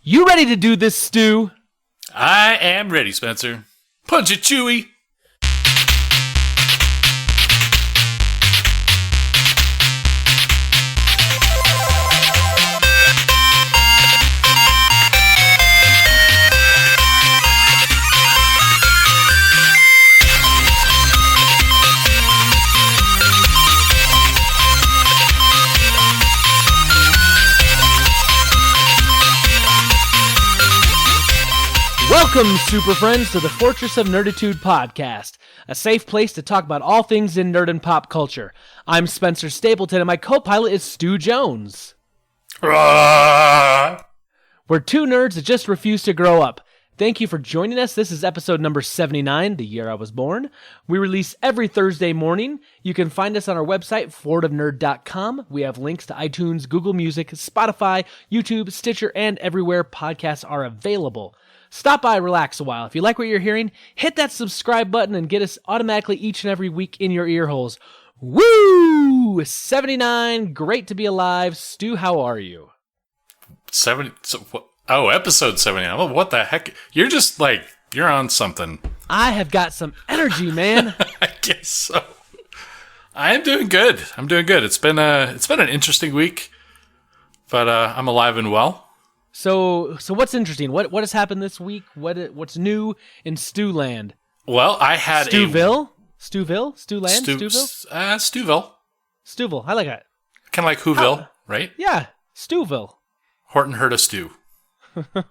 You ready to do this, Stu? I am ready, Spencer. Punch it, Chewie. Welcome, super friends, to the Fortress of Nerditude podcast, a safe place to talk about all things in nerd and pop culture. I'm Spencer Stapleton, and my co-pilot is Stu Jones. We're two nerds that just refuse to grow up. Thank you for joining us. This is episode number 79, the year I was born. We release every Thursday morning. You can find us on our website, fortofnerd.com. We have links to iTunes, Google Music, Spotify, YouTube, Stitcher, and everywhere podcasts are available. Stop by, relax a while. If you like what you're hearing, hit that subscribe button and get us automatically each and every week in your ear holes. Woo! 79, great to be alive. Stu, how are you? Episode 79. Well, what the heck? You're just like, you're on something. I have got some energy, man. I guess so. I am doing good. It's been an interesting week, but I'm alive and well. So what's interesting? What has happened this week? What's new in Stewland? Well, I had Stewville? Stewville. Stewville. I like that. Kind of like Whoville, right? Yeah, Stewville. Horton heard a stew. What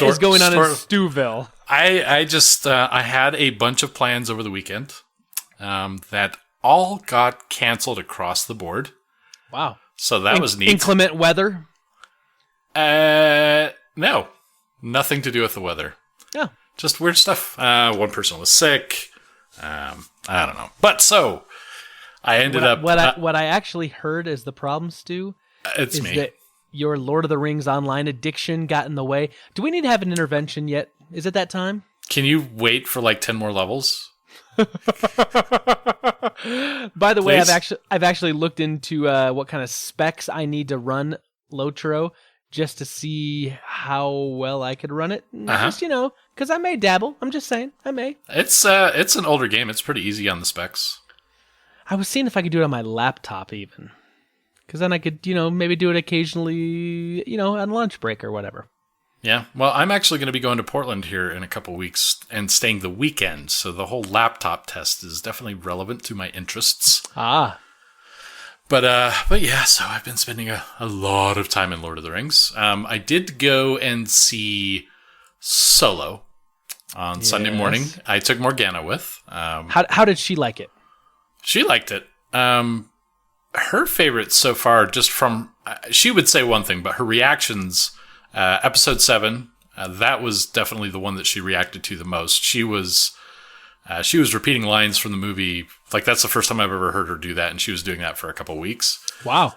is going on in Stewville? I just I had a bunch of plans over the weekend that all got canceled across the board. Wow. So that was neat. Inclement weather? No. Nothing to do with the weather. Yeah. Just weird stuff. One person was sick. I don't know. But so, I ended up... What I actually heard is the problem, Stu, is me. That your Lord of the Rings online addiction got in the way. Do we need to have an intervention yet? Is it that time? Can you wait for like 10 more levels? By the way, I've actually looked into what kind of specs I need to run Lotro just to see how well I could run it. Just, because I may dabble. I'm just saying, I may. It's an older game. It's pretty easy on the specs. I was seeing if I could do it on my laptop even. Because then I could, maybe do it occasionally, on lunch break or whatever. Yeah, well, I'm actually going to be going to Portland here in a couple weeks and staying the weekend, so the whole laptop test is definitely relevant to my interests. Ah. But yeah, so I've been spending a lot of time in Lord of the Rings. I did go and see Solo on Sunday morning. I took Morgana with. How did she like it? She liked it. Her favorite so far, just from... she would say one thing, but her reactions... episode 7, that was definitely the one that she reacted to the most. She was repeating lines from the movie. Like, that's the first time I've ever heard her do that, and she was doing that for a couple weeks. Wow.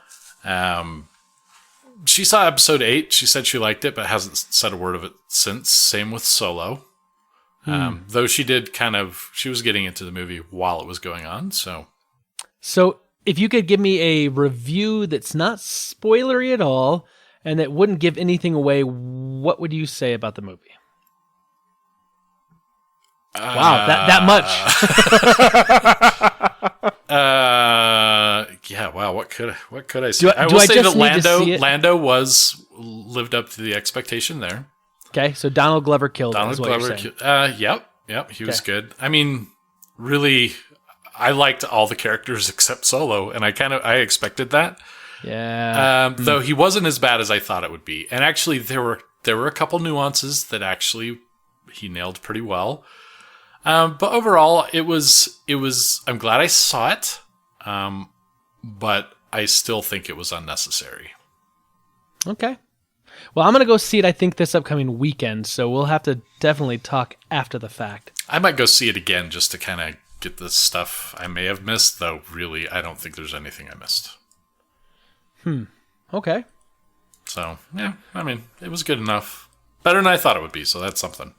She saw episode 8. She said she liked it, but hasn't said a word of it since. Same with Solo. Though she was getting into the movie while it was going on, so. So, if you could give me a review that's not spoilery at all, and that wouldn't give anything away, what would you say about the movie? Wow, that much. Yeah, wow, what could I say? I will I say that Lando lived up to the expectation there. Okay, so Donald Glover killed him. Donald Glover Yep, he was good. I mean, really, I liked all the characters except Solo, and I expected that. Yeah. Though he wasn't as bad as I thought it would be. And actually there were a couple nuances that actually he nailed pretty well. But overall it was I'm glad I saw it. But I still think it was unnecessary. Okay. Well, I'm going to go see it, I think, this upcoming weekend, so we'll have to definitely talk after the fact. I might go see it again just to kind of get the stuff I may have missed, though really I don't think there's anything I missed. Okay. So, yeah, I mean, it was good enough. Better than I thought it would be, so that's something.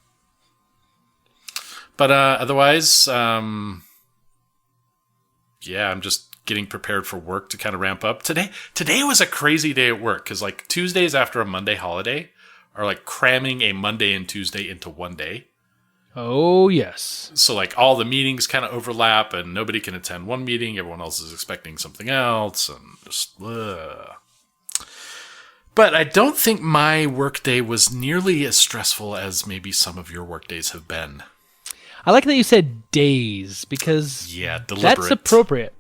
But otherwise, yeah, I'm just getting prepared for work to kind of ramp up. Today was a crazy day at work because like Tuesdays after a Monday holiday are like cramming a Monday and Tuesday into one day. Oh, yes. So like all the meetings kind of overlap and nobody can attend one meeting. Everyone else is expecting something else and just, ugh. But I don't think my workday was nearly as stressful as maybe some of your workdays have been. I like that you said days because deliberate. That's appropriate.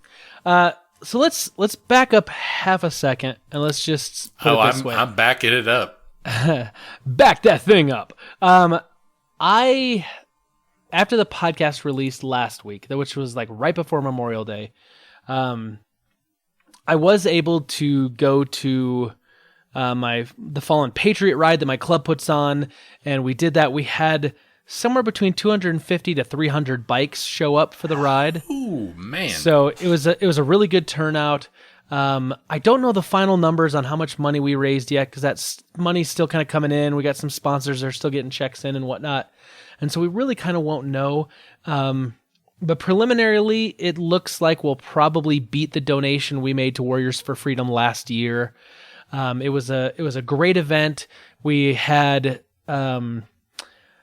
So let's back up half a second and let's just put it this way. I'm backing it up. Back that thing up. After the podcast released last week, which was like right before Memorial Day, I was able to go to the Fallen Patriot ride that my club puts on, and we did that. We had somewhere between 250 to 300 bikes show up for the ride. Ooh, man. So it was a really good turnout. I don't know the final numbers on how much money we raised yet because that money's still kind of coming in. We got some sponsors that are still getting checks in and whatnot. And so we really kind of won't know. But preliminarily, it looks like we'll probably beat the donation we made to Warriors for Freedom last year. It was a great event. We had...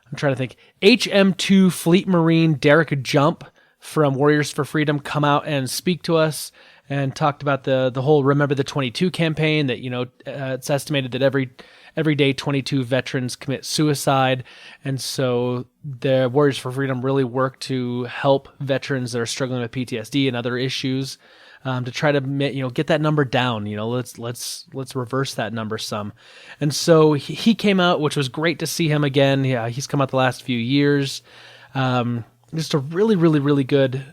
I'm trying to think. HM2 Fleet Marine Derek Jump from Warriors for Freedom come out and speak to us and talked about the whole Remember the 22 campaign that, it's estimated that every day 22 veterans commit suicide. And so the Warriors for Freedom really work to help veterans that are struggling with PTSD and other issues. To try to get that number down, let's reverse that number some, and so he came out, which was great to see him again. Yeah, he's come out the last few years. Just a really, really, really good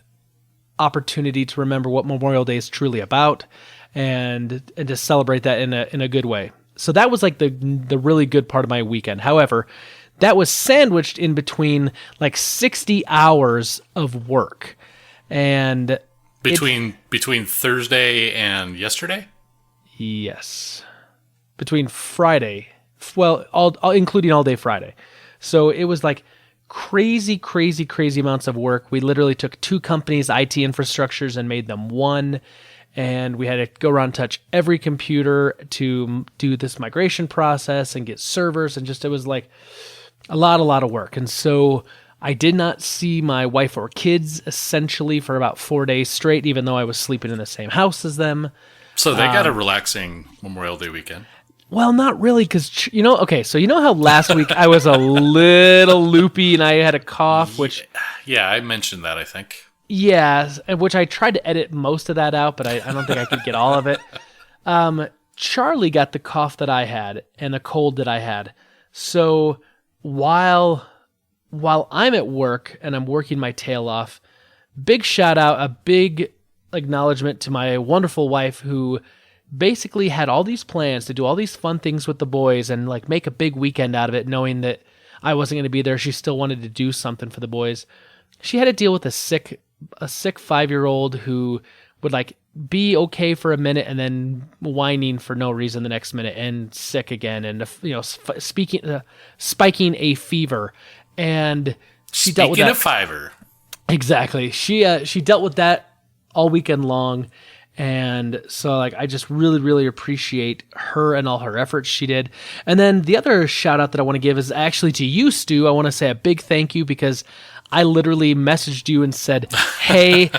opportunity to remember what Memorial Day is truly about, and to celebrate that in a good way. So that was like the really good part of my weekend. However, that was sandwiched in between like 60 hours of work, and. Between Thursday and yesterday? Yes. Between Friday. Well, including all day Friday. So it was like crazy, crazy, crazy amounts of work. We literally took two companies' IT infrastructures and made them one. And we had to go around and touch every computer to do this migration process and get servers. And it was like a lot of work. And so... I did not see my wife or kids essentially for about 4 days straight, even though I was sleeping in the same house as them. So they got a relaxing Memorial Day weekend. Well, not really, because, so how last week I was a little loopy and I had a cough, which... Yeah, I mentioned that, I think. Yeah, which I tried to edit most of that out, but I don't think I could get all of it. Charlie got the cough that I had and the cold that I had. So while I'm at work and I'm working my tail off, big shout out, a big acknowledgement to my wonderful wife who basically had all these plans to do all these fun things with the boys and like make a big weekend out of it, knowing that I wasn't going to be there. She still wanted to do something for the boys. She had to deal with a sick 5-year-old who would like be okay for a minute and then whining for no reason the next minute and sick again and spiking a fever. And she dealt with that. Speaking of fiver. Exactly. She dealt with that all weekend long. And so like I just really, really appreciate her and all her efforts she did. And then the other shout out that I want to give is actually to you, Stu. I want to say a big thank you because I literally messaged you and said, hey,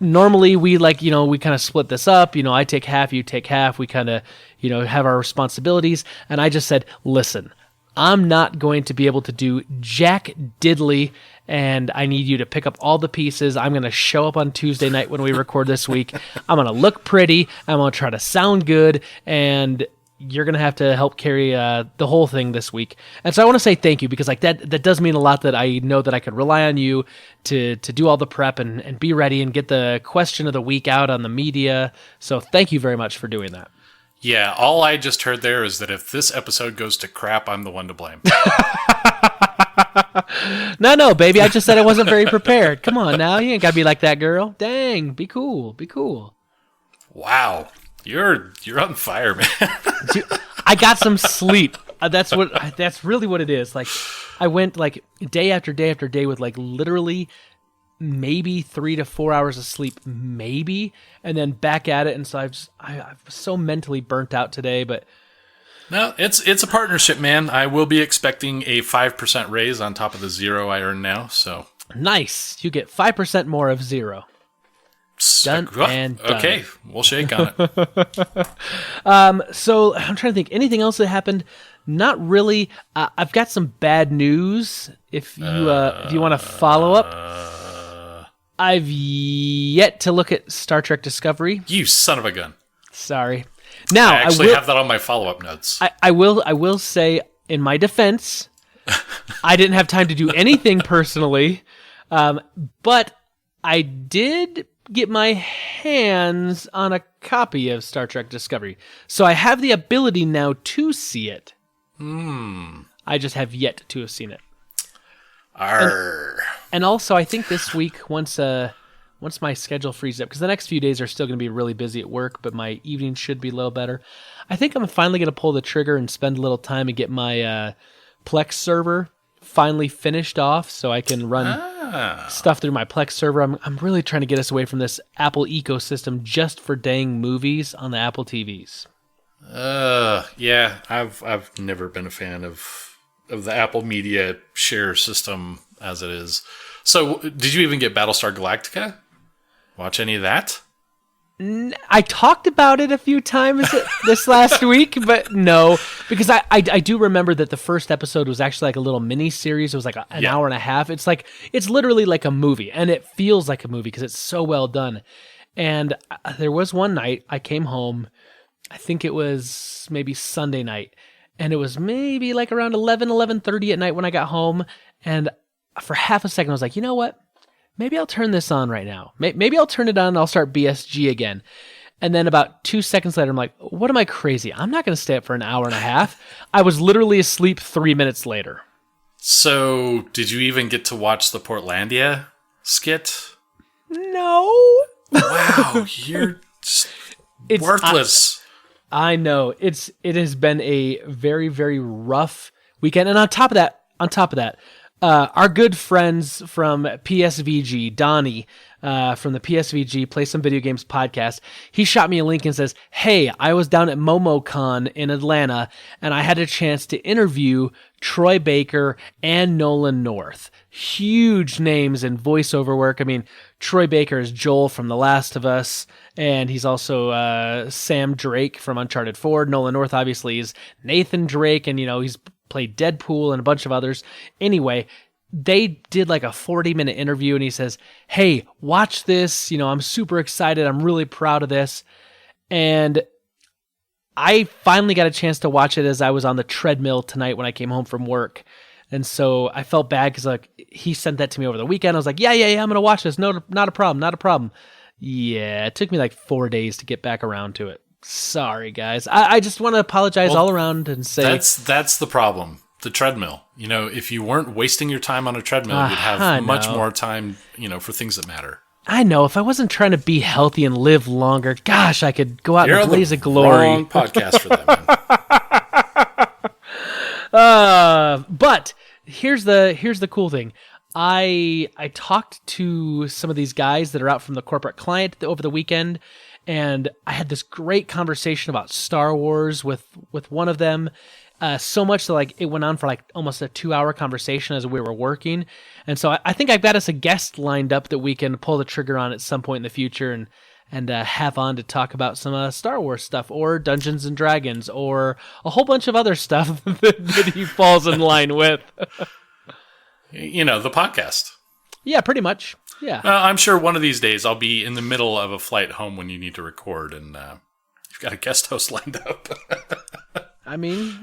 normally we we kind of split this up. I take half, you take half. We kind of, have our responsibilities. And I just said, listen, I'm not going to be able to do jack diddly, and I need you to pick up all the pieces. I'm going to show up on Tuesday night when we record this week. I'm going to look pretty. I'm going to try to sound good, and you're going to have to help carry the whole thing this week. And so I want to say thank you because like that does mean a lot that I know that I could rely on you to do all the prep and be ready and get the question of the week out on the media. So thank you very much for doing that. Yeah, all I just heard there is that if this episode goes to crap, I'm the one to blame. No, baby. I just said I wasn't very prepared. Come on now. You ain't got to be like that, girl. Dang. Be cool. Be cool. Wow. You're on fire, man. Dude, I got some sleep. That's really what it is. Like I went like day after day after day with like literally maybe 3 to 4 hours of sleep, maybe, and then back at it. And so I'm so mentally burnt out today, but No, it's a partnership, man. I will be expecting a 5% raise on top of the 0 I earn now. So nice. You get 5% more of 0. Done and done. Okay, we'll shake on it. So I'm trying to think. Anything else that happened? Not really. I've got some bad news. If you want to follow up, I've yet to look at Star Trek Discovery. You son of a gun. Sorry. Now I actually have that on my follow-up notes. I will say, in my defense, I didn't have time to do anything personally, but I did get my hands on a copy of Star Trek Discovery, so I have the ability now to see it. I just have yet to have seen it. And also, I think this week, once my schedule frees up, because the next few days are still going to be really busy at work, but my evenings should be a little better. I think I'm finally going to pull the trigger and spend a little time and get my Plex server finally finished off, so I can run stuff through my Plex server. I'm really trying to get us away from this Apple ecosystem just for dang movies on the Apple TVs. Yeah, I've never been a fan of the Apple Media share system as it is. So, did you even get Battlestar Galactica? Watch any of that? I talked about it a few times this last week, but no, because I do remember that the first episode was actually like a little mini series. It was like an hour and a half. It's literally like a movie, and it feels like a movie because it's so well done. And there was one night I came home, I think it was maybe Sunday night, and it was maybe like around 11:30 at night when I got home, and for half a second I was like, you know what? Maybe I'll turn this on right now. Maybe I'll turn it on and I'll start BSG again. And then about 2 seconds later, I'm like, what am I crazy? I'm not going to stay up for an hour and a half. I was literally asleep 3 minutes later. So, did you even get to watch the Portlandia skit? No. Wow, you're worthless. I know. It has been a very, very rough weekend. And on top of that, our good friends from PSVG, Donnie, from the PSVG Play Some Video Games podcast, he shot me a link and says, hey, I was down at MomoCon in Atlanta, and I had a chance to interview Troy Baker and Nolan North. Huge names in voiceover work. I mean, Troy Baker is Joel from The Last of Us, and he's also Sam Drake from Uncharted 4. Nolan North, obviously, is Nathan Drake, and, he's played Deadpool and a bunch of others. Anyway, they did like a 40-minute interview, and he says, hey, watch this. I'm super excited. I'm really proud of this. And I finally got a chance to watch it as I was on the treadmill tonight when I came home from work. And so I felt bad because he sent that to me over the weekend. I was like, yeah, I'm going to watch this. No, not a problem. Yeah, it took me like 4 days to get back around to it. Sorry, guys. I just want to apologize all around and say... That's the problem. The treadmill. If you weren't wasting your time on a treadmill, you'd have much more time, for things that matter. I know. If I wasn't trying to be healthy and live longer, gosh, I could go out in a blaze of glory. Wrong podcast for that, man. But here's the cool thing. I talked to some of these guys that are out from the corporate client over the weekend, and I had this great conversation about Star Wars with one of them. So much that it went on for almost a 2-hour conversation as we were working. And so I think I've got us a guest lined up that we can pull the trigger on at some point in the future and have on to talk about some Star Wars stuff or Dungeons and Dragons or a whole bunch of other stuff that he falls in line with. The podcast. Yeah, pretty much. Yeah. I'm sure one of these days I'll be in the middle of a flight home when you need to record, and you've got a guest host lined up. I mean,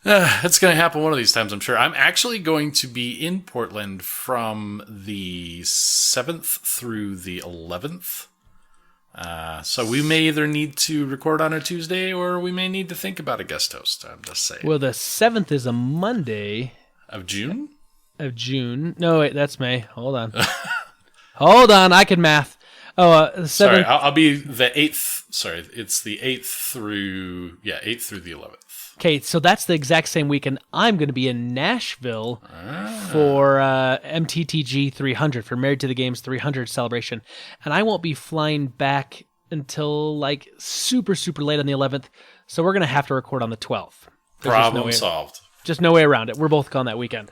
It's going to happen one of these times, I'm sure. I'm actually going to be in Portland from the 7th through the 11th. So we may either need to record on a Tuesday or we may need to think about a guest host. I'm just saying. Well, the 7th is a Monday. Of June? Of June. No, wait, that's May. Hold on. Hold on, I can math. Oh, the 7th. Sorry, I'll be the 8th sorry, it's the 8th through the 11th. Okay, so that's the exact same weekend I'm going to be in Nashville for MTTG 300, for Married to the Games 300 celebration. And I won't be flying back until like super, super late on the 11th. So we're going to have to record on the 12th. Problem solved. Just no way around it. We're both gone that weekend.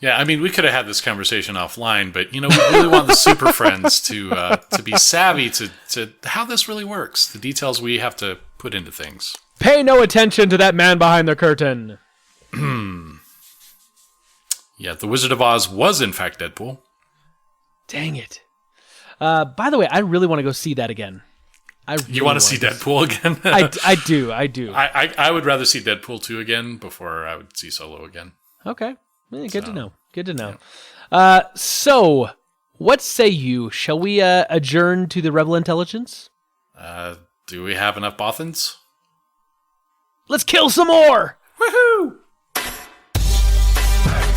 Yeah, I mean, we could have had this conversation offline, but, we really want the super friends to be savvy to how this really works, the details we have to put into things. Pay no attention to that man behind the curtain. Yeah, The Wizard of Oz was, in fact, Deadpool. Dang it. By the way, I really want to go see that again. You want to see Deadpool again? I do. I would rather see Deadpool 2 again before I would see Solo again. Okay. Good to know. Good to know. Yeah. So, what say you? Shall we adjourn to the Rebel Intelligence? Do we have enough Bothans? Let's kill some more! Woohoo!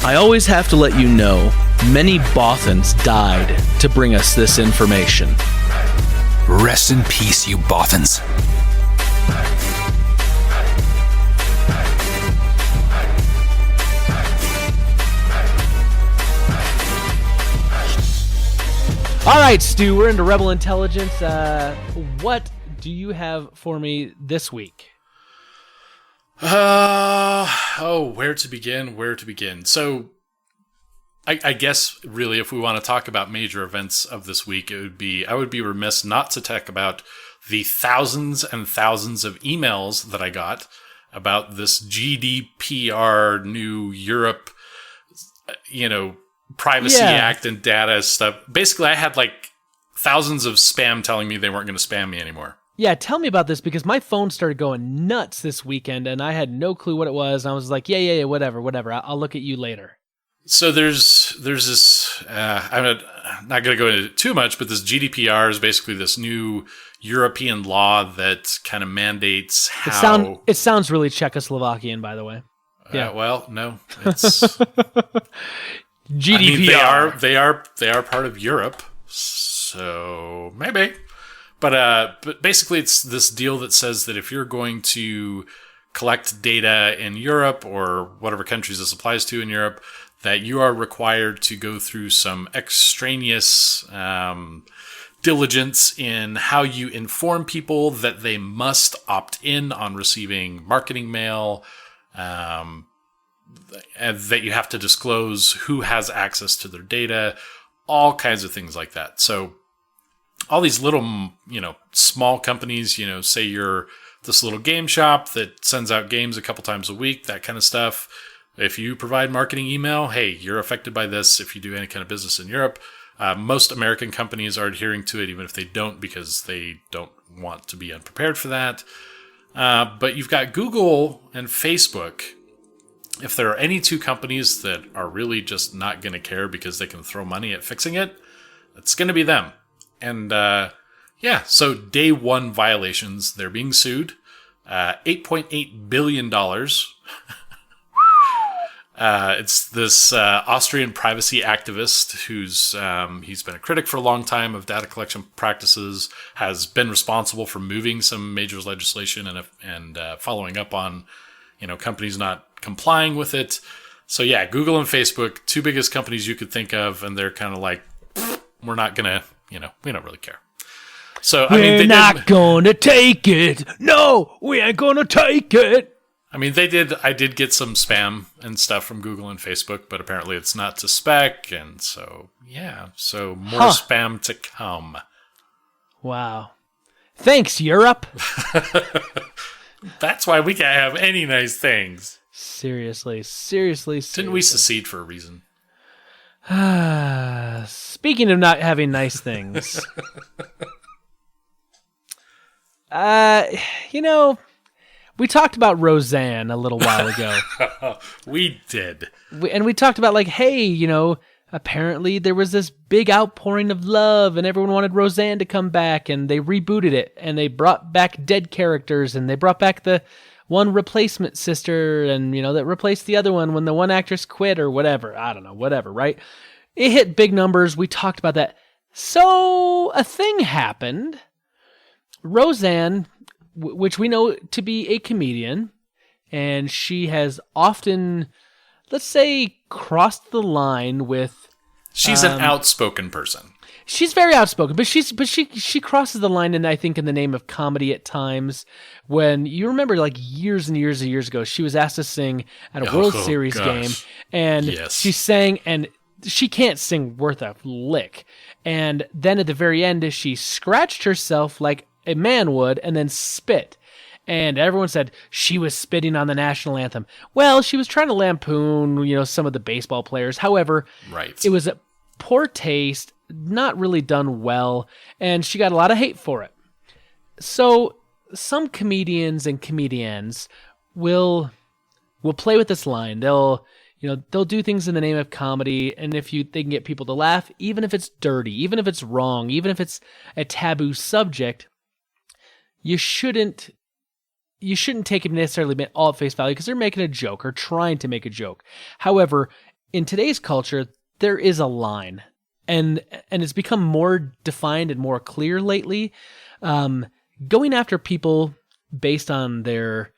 I always have to let you know, many Bothans died to bring us this information. Rest in peace, you Bothans. All right, Stu, we're into Rebel Intelligence. What do you have for me this week? Where to begin? So, I guess, really, if we want to talk about major events of this week, I would be remiss not to talk about the thousands and thousands of emails that I got about this GDPR new Europe, Privacy Act and data stuff. Basically, I had like thousands of spam telling me they weren't going to spam me anymore. Yeah, tell me about this, because my phone started going nuts this weekend, and I had no clue what it was. And I was like, yeah, whatever. I'll look at you later. So there's this, I'm not going to go into it too much, but this GDPR is basically this new European law that kind of mandates how... It sounds really Czechoslovakian, by the way. Yeah. Well, no, it's... GDPR. I mean, they are part of Europe, so maybe. But basically, it's this deal that says that if you're going to collect data in Europe or whatever countries this applies to in Europe, that you are required to go through some extraneous diligence in how you inform people that they must opt in on receiving marketing mail. And that you have to disclose who has access to their data, all kinds of things like that. So all these little, small companies, say you're this little game shop that sends out games a couple times a week, that kind of stuff. If you provide marketing email, hey, you're affected by this if you do any kind of business in Europe. Most American companies are adhering to it, even if they don't, because they don't want to be unprepared for that. But you've got Google and Facebook. If there are any two companies that are really just not going to care because they can throw money at fixing it, it's going to be them. And so day one violations, they're being sued. $8.8 billion. It's this Austrian privacy activist who's he's been a critic for a long time of data collection practices, has been responsible for moving some major legislation and following up on companies not complying with it. So yeah, Google and Facebook, two biggest companies you could think of, and they're kind of like, we're not gonna, we don't really care. So we're not gonna take it. No, we ain't gonna take it. I mean, I did get some spam and stuff from Google and Facebook, but apparently it's not to spec, and so more spam to come. Wow. Thanks, Europe. That's why we can't have any nice things. Seriously. Didn't we secede for a reason? Speaking of not having nice things. We talked about Roseanne a little while ago. We did. We talked about apparently there was this big outpouring of love and everyone wanted Roseanne to come back, and they rebooted it and they brought back dead characters and they brought back the one replacement sister and, that replaced the other one when the one actress quit or whatever. I don't know, whatever, right? It hit big numbers. We talked about that. So a thing happened Roseanne, which we know to be a comedian, and she has often, let's say, crossed the line with. She's an outspoken person. She's very outspoken, but she crosses the line, and I think in the name of comedy at times. When you remember, like years and years and years ago, she was asked to sing at a World Series game, and she sang, and she can't sing worth a lick. And then at the very end, she scratched herself like a man would, and then spit. And everyone said she was spitting on the national anthem. Well, she was trying to lampoon, some of the baseball players. However, it was a poor taste, not really done well, and she got a lot of hate for it. So some comedians and comedians will play with this line. They'll do things in the name of comedy, and they can get people to laugh, even if it's dirty, even if it's wrong, even if it's a taboo subject, you shouldn't take it necessarily all at face value because they're making a joke or trying to make a joke. However, in today's culture, there is a line, and it's become more defined and more clear lately. Going after people based on their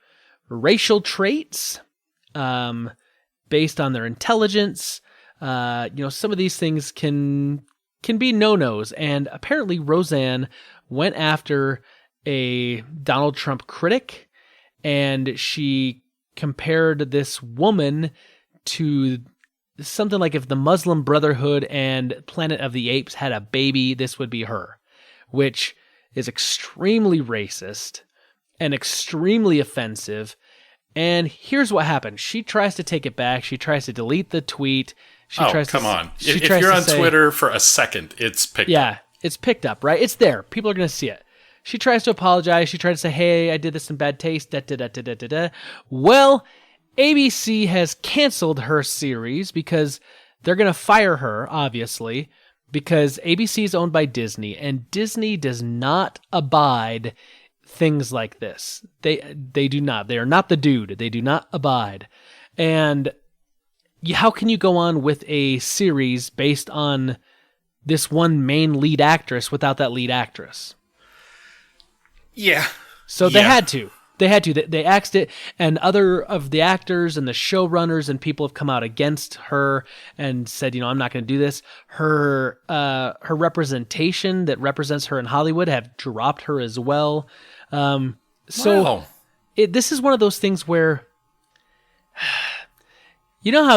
racial traits, based on their intelligence, some of these things can be no-nos. And apparently Roseanne went after a Donald Trump critic, and she compared this woman to something like if the Muslim Brotherhood and Planet of the Apes had a baby, this would be her, which is extremely racist and extremely offensive. And here's what happened. She tries to take it back. She tries to delete the tweet. Come on. If you're on Twitter for a second, it's picked up. Yeah, it's picked up, right? It's there. People are going to see it. She tries to apologize. She tried to say, hey, I did this in bad taste. Well, ABC has canceled her series because they're going to fire her, obviously, because ABC is owned by Disney, and Disney does not abide things like this. They do not. They are not the dude. They do not abide. And how can you go on with a series based on this one main lead actress without that lead actress? Yeah. So they had to. They axed it, and other of the actors and the showrunners and people have come out against her and said, I'm not going to do this. Her representation that represents her in Hollywood have dropped her as well. This is one of those things where, you know how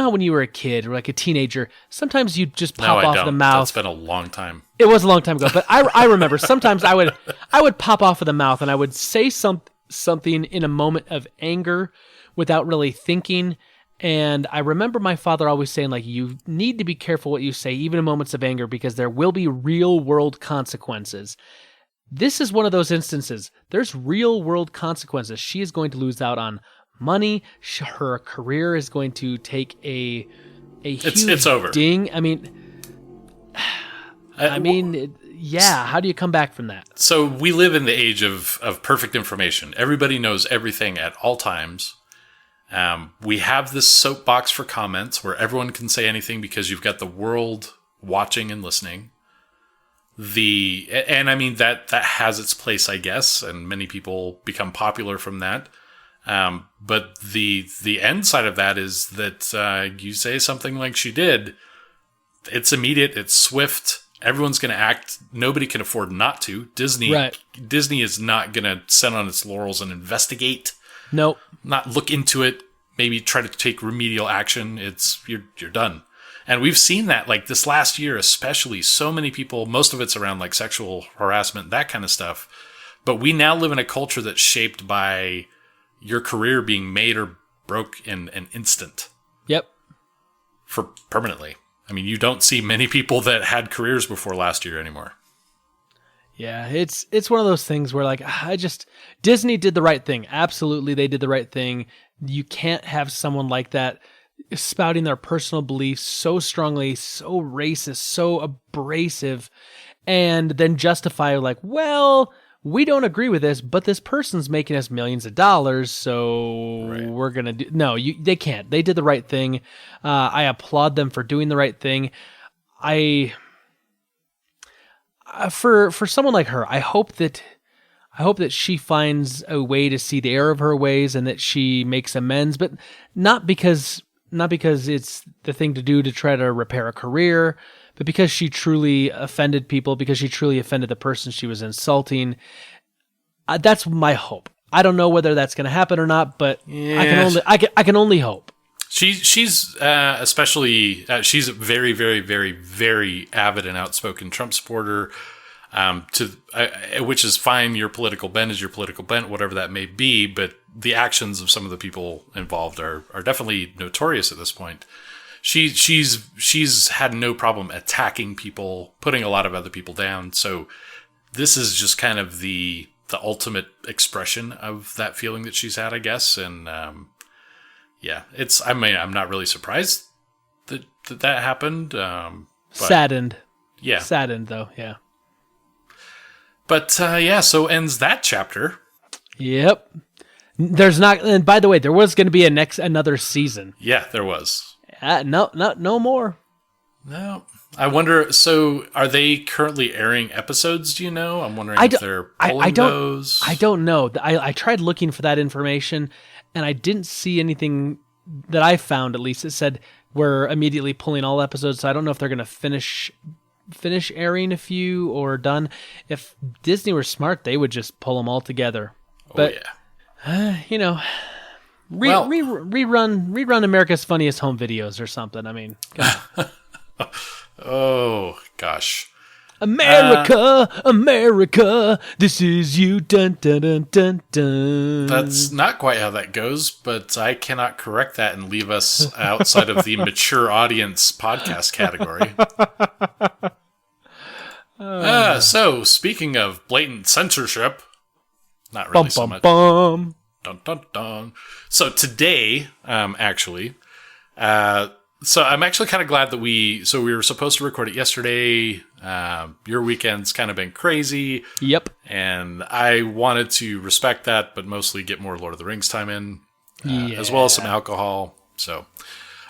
when you were a kid or like a teenager, sometimes you just pop off the mouth. That's been a long time. It was a long time ago, but I remember sometimes I would pop off of the mouth and I would say something in a moment of anger without really thinking. And I remember my father always saying, like, you need to be careful what you say, even in moments of anger, because there will be real world consequences. This is one of those instances. There's real world consequences. She is going to lose out on money. Her career is going to take a huge it's over. Ding. I mean, how do you come back from that? So we live in the age of perfect information. Everybody knows everything at all times. We have this soapbox for comments where everyone can say anything because you've got the world watching and listening. That has its place, I guess, and many people become popular from that. But the end side of that is that you say something like she did, it's immediate, it's swift. Everyone's going to act. Nobody can afford not to. Disney is not going to sit on its laurels and investigate. Nope. Not look into it. Maybe try to take remedial action. You're done. And we've seen that like this last year, especially. So many people. Most of it's around like sexual harassment, that kind of stuff. But we now live in a culture that's shaped by your career being made or broke in an instant. Yep. For permanently. I mean, you don't see many people that had careers before last year anymore. Yeah, it's one of those things where, like, Disney did the right thing. Absolutely, they did the right thing. You can't have someone like that spouting their personal beliefs so strongly, so racist, so abrasive, and then justify, like, well, we don't agree with this, but this person's making us millions of dollars, so we're going to do... No, they can't. They did the right thing. I applaud them for doing the right thing. For someone like her, I hope that I hope that she finds a way to see the error of her ways and that she makes amends, but not because it's the thing to do to try to repair a career, but because she truly offended people, because she truly offended the person she was insulting. That's my hope. I don't know whether that's going to happen or not, but I can only hope. She's especially she's a very, very, very, very avid and outspoken Trump supporter. Which is fine. Your political bent is your political bent, whatever that may be. But the actions of some of the people involved are definitely notorious at this point. She's had no problem attacking people, putting a lot of other people down. So this is just kind of the ultimate expression of that feeling that she's had, I guess. And I'm not really surprised that happened. Saddened. Yeah. Saddened though. Yeah. But so ends that chapter. Yep. There's not, and by the way, there was going to be another season. Yeah, there was. No more. No. I wonder, so are they currently airing episodes, do you know? I'm wondering if they're pulling those. I don't know. I tried looking for that information, and I didn't see anything that I found, at least. It said we're immediately pulling all episodes, so I don't know if they're going to finish airing a few or done. If Disney were smart, they would just pull them all together. But, rerun America's Funniest Home Videos or something. I mean, oh gosh, America, this is you. Dun dun dun dun dun. That's not quite how that goes, but I cannot correct that and leave us outside of the mature audience podcast category. So speaking of blatant censorship, not really so much. Dun, dun, dun. So today, actually, so I'm actually kind of glad that we were supposed to record it yesterday. Your weekend's kind of been crazy. Yep. And I wanted to respect that, but mostly get more Lord of the Rings time in, as well as some alcohol. So,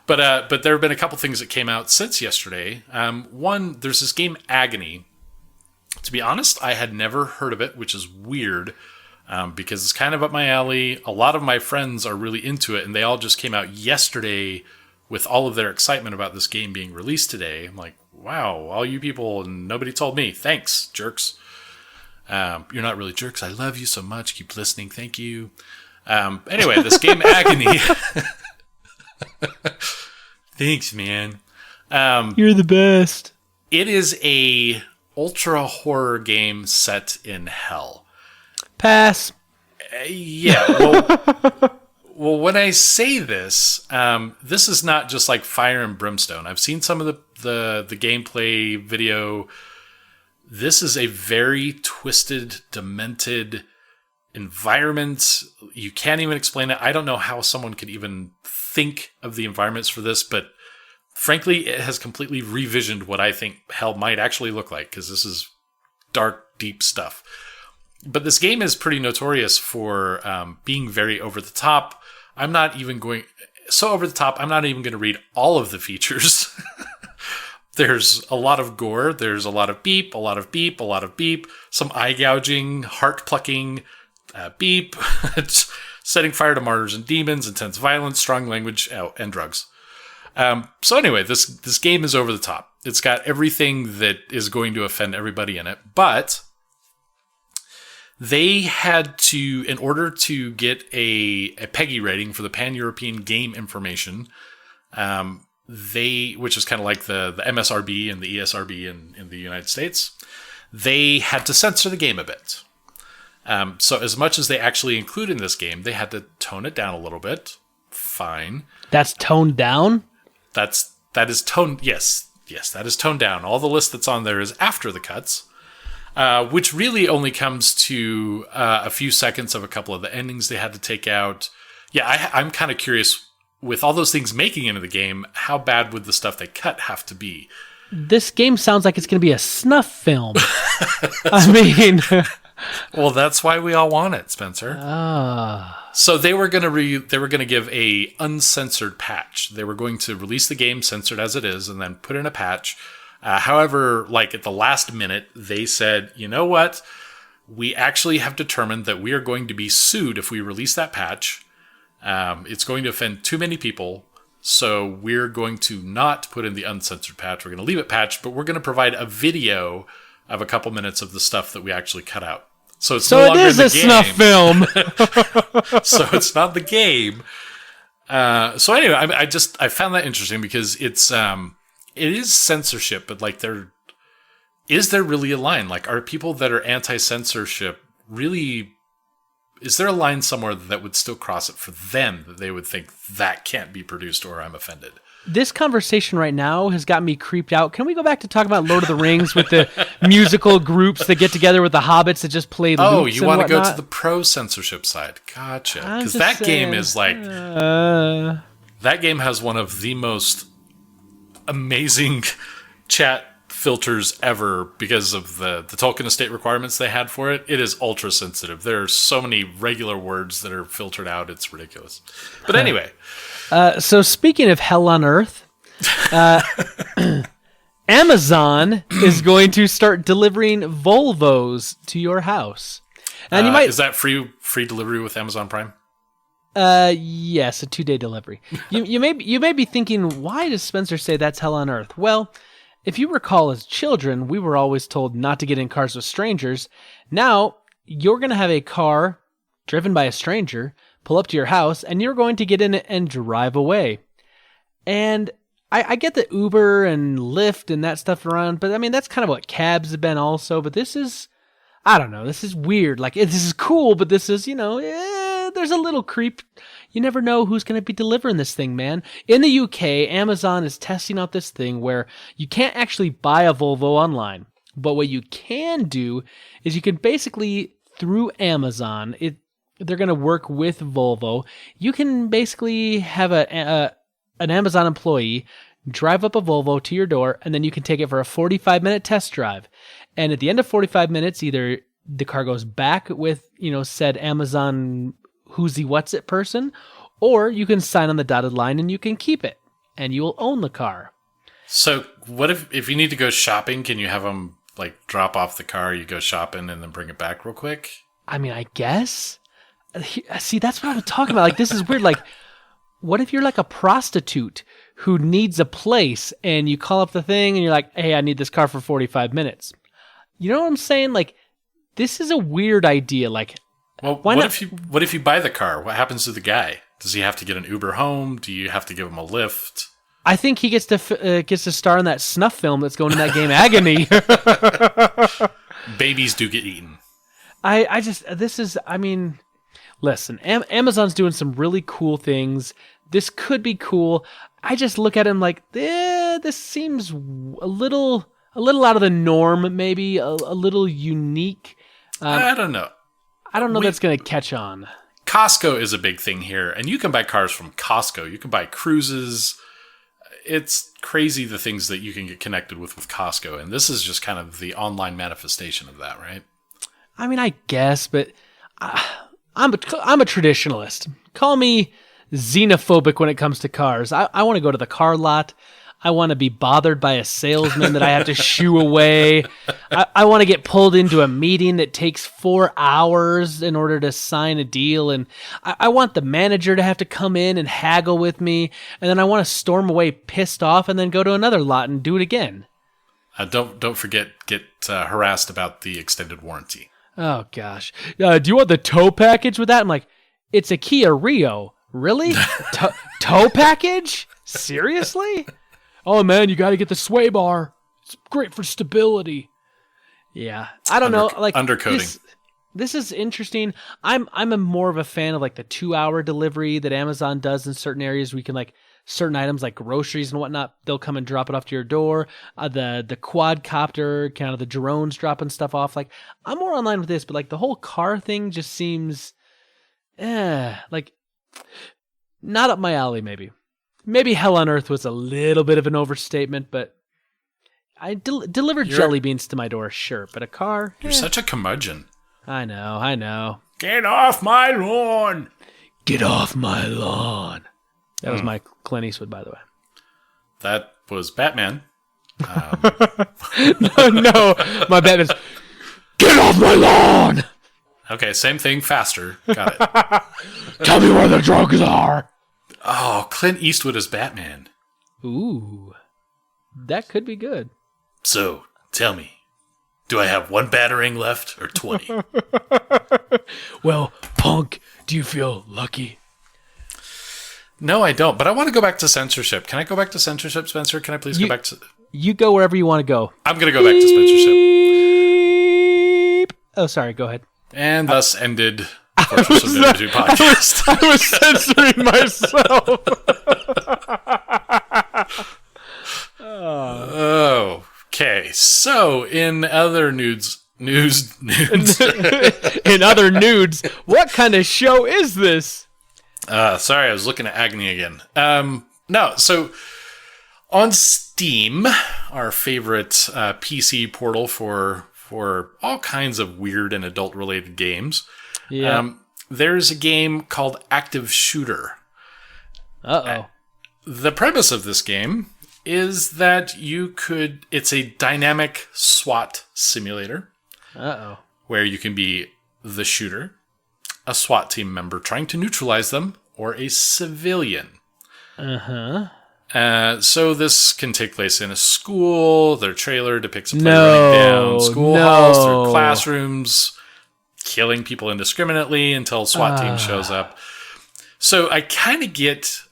but there have been a couple things that came out since yesterday. One, there's this game Agony. To be honest, I had never heard of it, which is weird. Because it's kind of up my alley. A lot of my friends are really into it, and they all just came out yesterday with all of their excitement about this game being released today. I'm like, wow, all you people, and nobody told me. Thanks, jerks. You're not really jerks. I love you so much. Keep listening. Thank you. Anyway, this game Agony. Thanks, man. You're the best. It is a ultra horror game set in hell. Pass. Well, when I say this, this is not just like fire and brimstone. I've seen some of the gameplay video. This is a very twisted, demented environment. You can't even explain it. I don't know how someone could even think of the environments for this, but frankly, it has completely revisioned what I think hell might actually look like, because this is dark, deep stuff. But this game is pretty notorious for being very over the top. I'm not even going to read all of the features. There's a lot of gore. There's a lot of beep, a lot of beep, a lot of beep, some eye gouging, heart plucking, beep, setting fire to martyrs and demons, intense violence, strong language, and drugs. So anyway, this game is over the top. It's got everything that is going to offend everybody in it, but they had to, in order to get a PEGI rating for the Pan-European Game Information, which is kind of like the MSRB and the ESRB in the United States, they had to censor the game a bit. So as much as they actually include in this game, they had to tone it down a little bit. Fine. That's toned down? That is toned. Yes, that is toned down. All the list that's on there is after the cuts. Which really only comes to a few seconds of a couple of the endings they had to take out. Yeah, I'm kind of curious, with all those things making into the game, how bad would the stuff they cut have to be? This game sounds like it's going to be a snuff film. I mean... Well, that's why we all want it, Spencer. So they were going to give a uncensored patch. They were going to release the game censored as it is and then put in a patch. However, like at the last minute, they said, you know what? we actually have determined that we are going to be sued if we release that patch. It's going to offend too many people. So we're going to not put in the uncensored patch. We're going to leave it patched, but we're going to provide a video of a couple minutes of the stuff that we actually cut out. So it's no longer it is the a snuff film. So it's not the game. So anyway, I found that interesting because it is censorship, but like is there really a line? Like, are people that are anti-censorship really? Is there a line somewhere that would still cross it for them that they would think that can't be produced or I'm offended? This conversation right now has got me creeped out. Can we go back to talking about Lord of the Rings with the musical groups that get together with the hobbits that just play loops and whatnot? Oh, you want to go to the pro-censorship side. Gotcha. Because that game is like... that game has one of the most amazing chat filters ever because of the Tolkien estate requirements they had for it. It is ultra sensitive. There are so many regular words that are filtered out. It's ridiculous. But anyway. So speaking of hell on earth, Amazon is going to start delivering Volvos to your house. And is that free delivery with Amazon Prime? Yes, a 2-day delivery. You may be thinking, why does Spencer say that's hell on earth? Well, if you recall, as children, we were always told not to get in cars with strangers. Now, you're going to have a car driven by a stranger pull up to your house, and you're going to get in it and drive away. And I get the Uber and Lyft and that stuff around, but I mean, that's kind of what cabs have been also. But this is, I don't know, this is weird. Like, this is cool, but this is, there's a little creep. You never know who's going to be delivering this thing, man. In the UK, Amazon is testing out this thing where you can't actually buy a Volvo online. But what you can do is you can basically, through Amazon, they're going to work with Volvo. You can basically have an Amazon employee drive up a Volvo to your door, and then you can take it for a 45-minute test drive. And at the end of 45 minutes, either the car goes back with, said Amazon who's-he what's-it person, or you can sign on the dotted line and you can keep it, and you will own the car. So what if you need to go shopping, can you have them like drop off the car, you go shopping, and then bring it back real quick? I mean, I guess. See, that's what I'm talking about. Like, this is weird. Like, what if you're like a prostitute who needs a place and you call up the thing and you're like, hey, I need this car for 45 minutes. You know what I'm saying? Like, this is a weird idea. Like, well, what if you buy the car? What happens to the guy? Does he have to get an Uber home? Do you have to give him a lift? I think he gets to star in that snuff film that's going in that game, Agony. Babies do get eaten. Listen, Amazon's doing some really cool things. This could be cool. I just look at him like, this seems a little out of the norm, maybe a little unique. I don't know. I don't know that's going to catch on. Costco is a big thing here, and you can buy cars from Costco. You can buy cruises. It's crazy the things that you can get connected with Costco, and this is just kind of the online manifestation of that, right? I mean, I guess, but I'm a traditionalist. Call me xenophobic when it comes to cars. I want to go to the car lot. I want to be bothered by a salesman that I have to shoo away. I want to get pulled into a meeting that takes 4 hours in order to sign a deal. And I want the manager to have to come in and haggle with me. And then I want to storm away pissed off and then go to another lot and do it again. Don't forget, get harassed about the extended warranty. Oh, gosh. Do you want the tow package with that? I'm like, it's a Kia Rio. Really? Tow package? Seriously? Oh, man, you got to get the sway bar. It's great for stability. Yeah. I don't know. Like, undercoating. This is interesting. I'm more of a fan of like the 2-hour delivery that Amazon does in certain areas. We can like certain items like groceries and whatnot, they'll come and drop it off to your door. The quadcopter, kind of the drones dropping stuff off. Like, I'm more online with this, but like the whole car thing just seems, like not up my alley. Maybe hell on earth was a little bit of an overstatement, but I delivered jelly beans to my door, sure, but a car? You're such a curmudgeon. I know. Get off my lawn! Get off my lawn. That was my Clint Eastwood, by the way. That was Batman. No, my Batman's... Get off my lawn! Okay, same thing, faster. Got it. Tell me where the drugs are! Oh, Clint Eastwood as Batman. Ooh. That could be good. So, tell me, do I have one battering left or 20? Well, punk, do you feel lucky? No, I don't, but I want to go back to censorship. Can I go back to censorship, Spencer? Can I please go back to... You go wherever you want to go. I'm going to go back to censorship. Beep. Oh, sorry, go ahead. And thus ended Fortress of Nerd podcast. I was censoring myself. Okay, so in other nudes. In other nudes, what kind of show is this? Sorry, I was looking at Agony again. No, so on Steam, our favorite PC portal for all kinds of weird and adult-related games, there's a game called Active Shooter. Uh-oh. The premise of this game is that it's a dynamic SWAT simulator. Uh-oh. Where you can be the shooter, a SWAT team member trying to neutralize them, or a civilian. So this can take place in a school. Their trailer depicts a player running down schoolhalls through classrooms, killing people indiscriminately until a SWAT team shows up. So I kind of get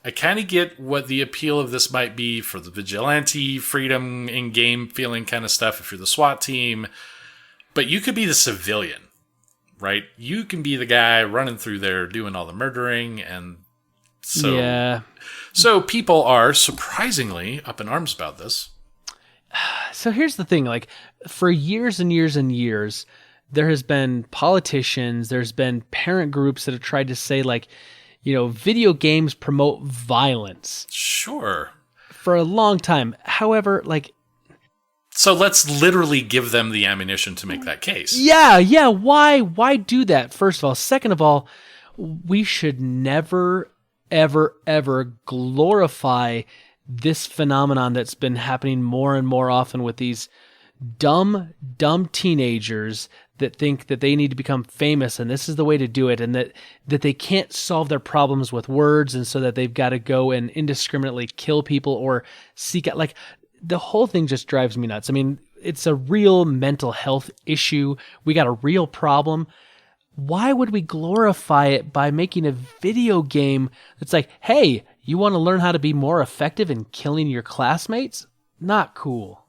what the appeal of this might be for the vigilante, freedom in-game feeling kind of stuff if you're the SWAT team. But you could be the civilian, right? You can be the guy running through there doing all the murdering, and so people are surprisingly up in arms about this. So here's the thing, like, for years and years and years, there has been politicians, there's been parent groups that have tried to say, like, you know, video games promote violence. Sure. For a long time. However, like... So let's literally give them the ammunition to make that case. Yeah. Why do that? First of all. Second of all, we should never, ever, ever glorify this phenomenon that's been happening more and more often with these dumb teenagers that think that they need to become famous and this is the way to do it, and that they can't solve their problems with words, and so that they've got to go and indiscriminately kill people or seek out, like, the whole thing just drives me nuts. I mean, it's a real mental health issue. We got a real problem. Why would we glorify it by making a video game that's like, hey, you want to learn how to be more effective in killing your classmates? Not cool.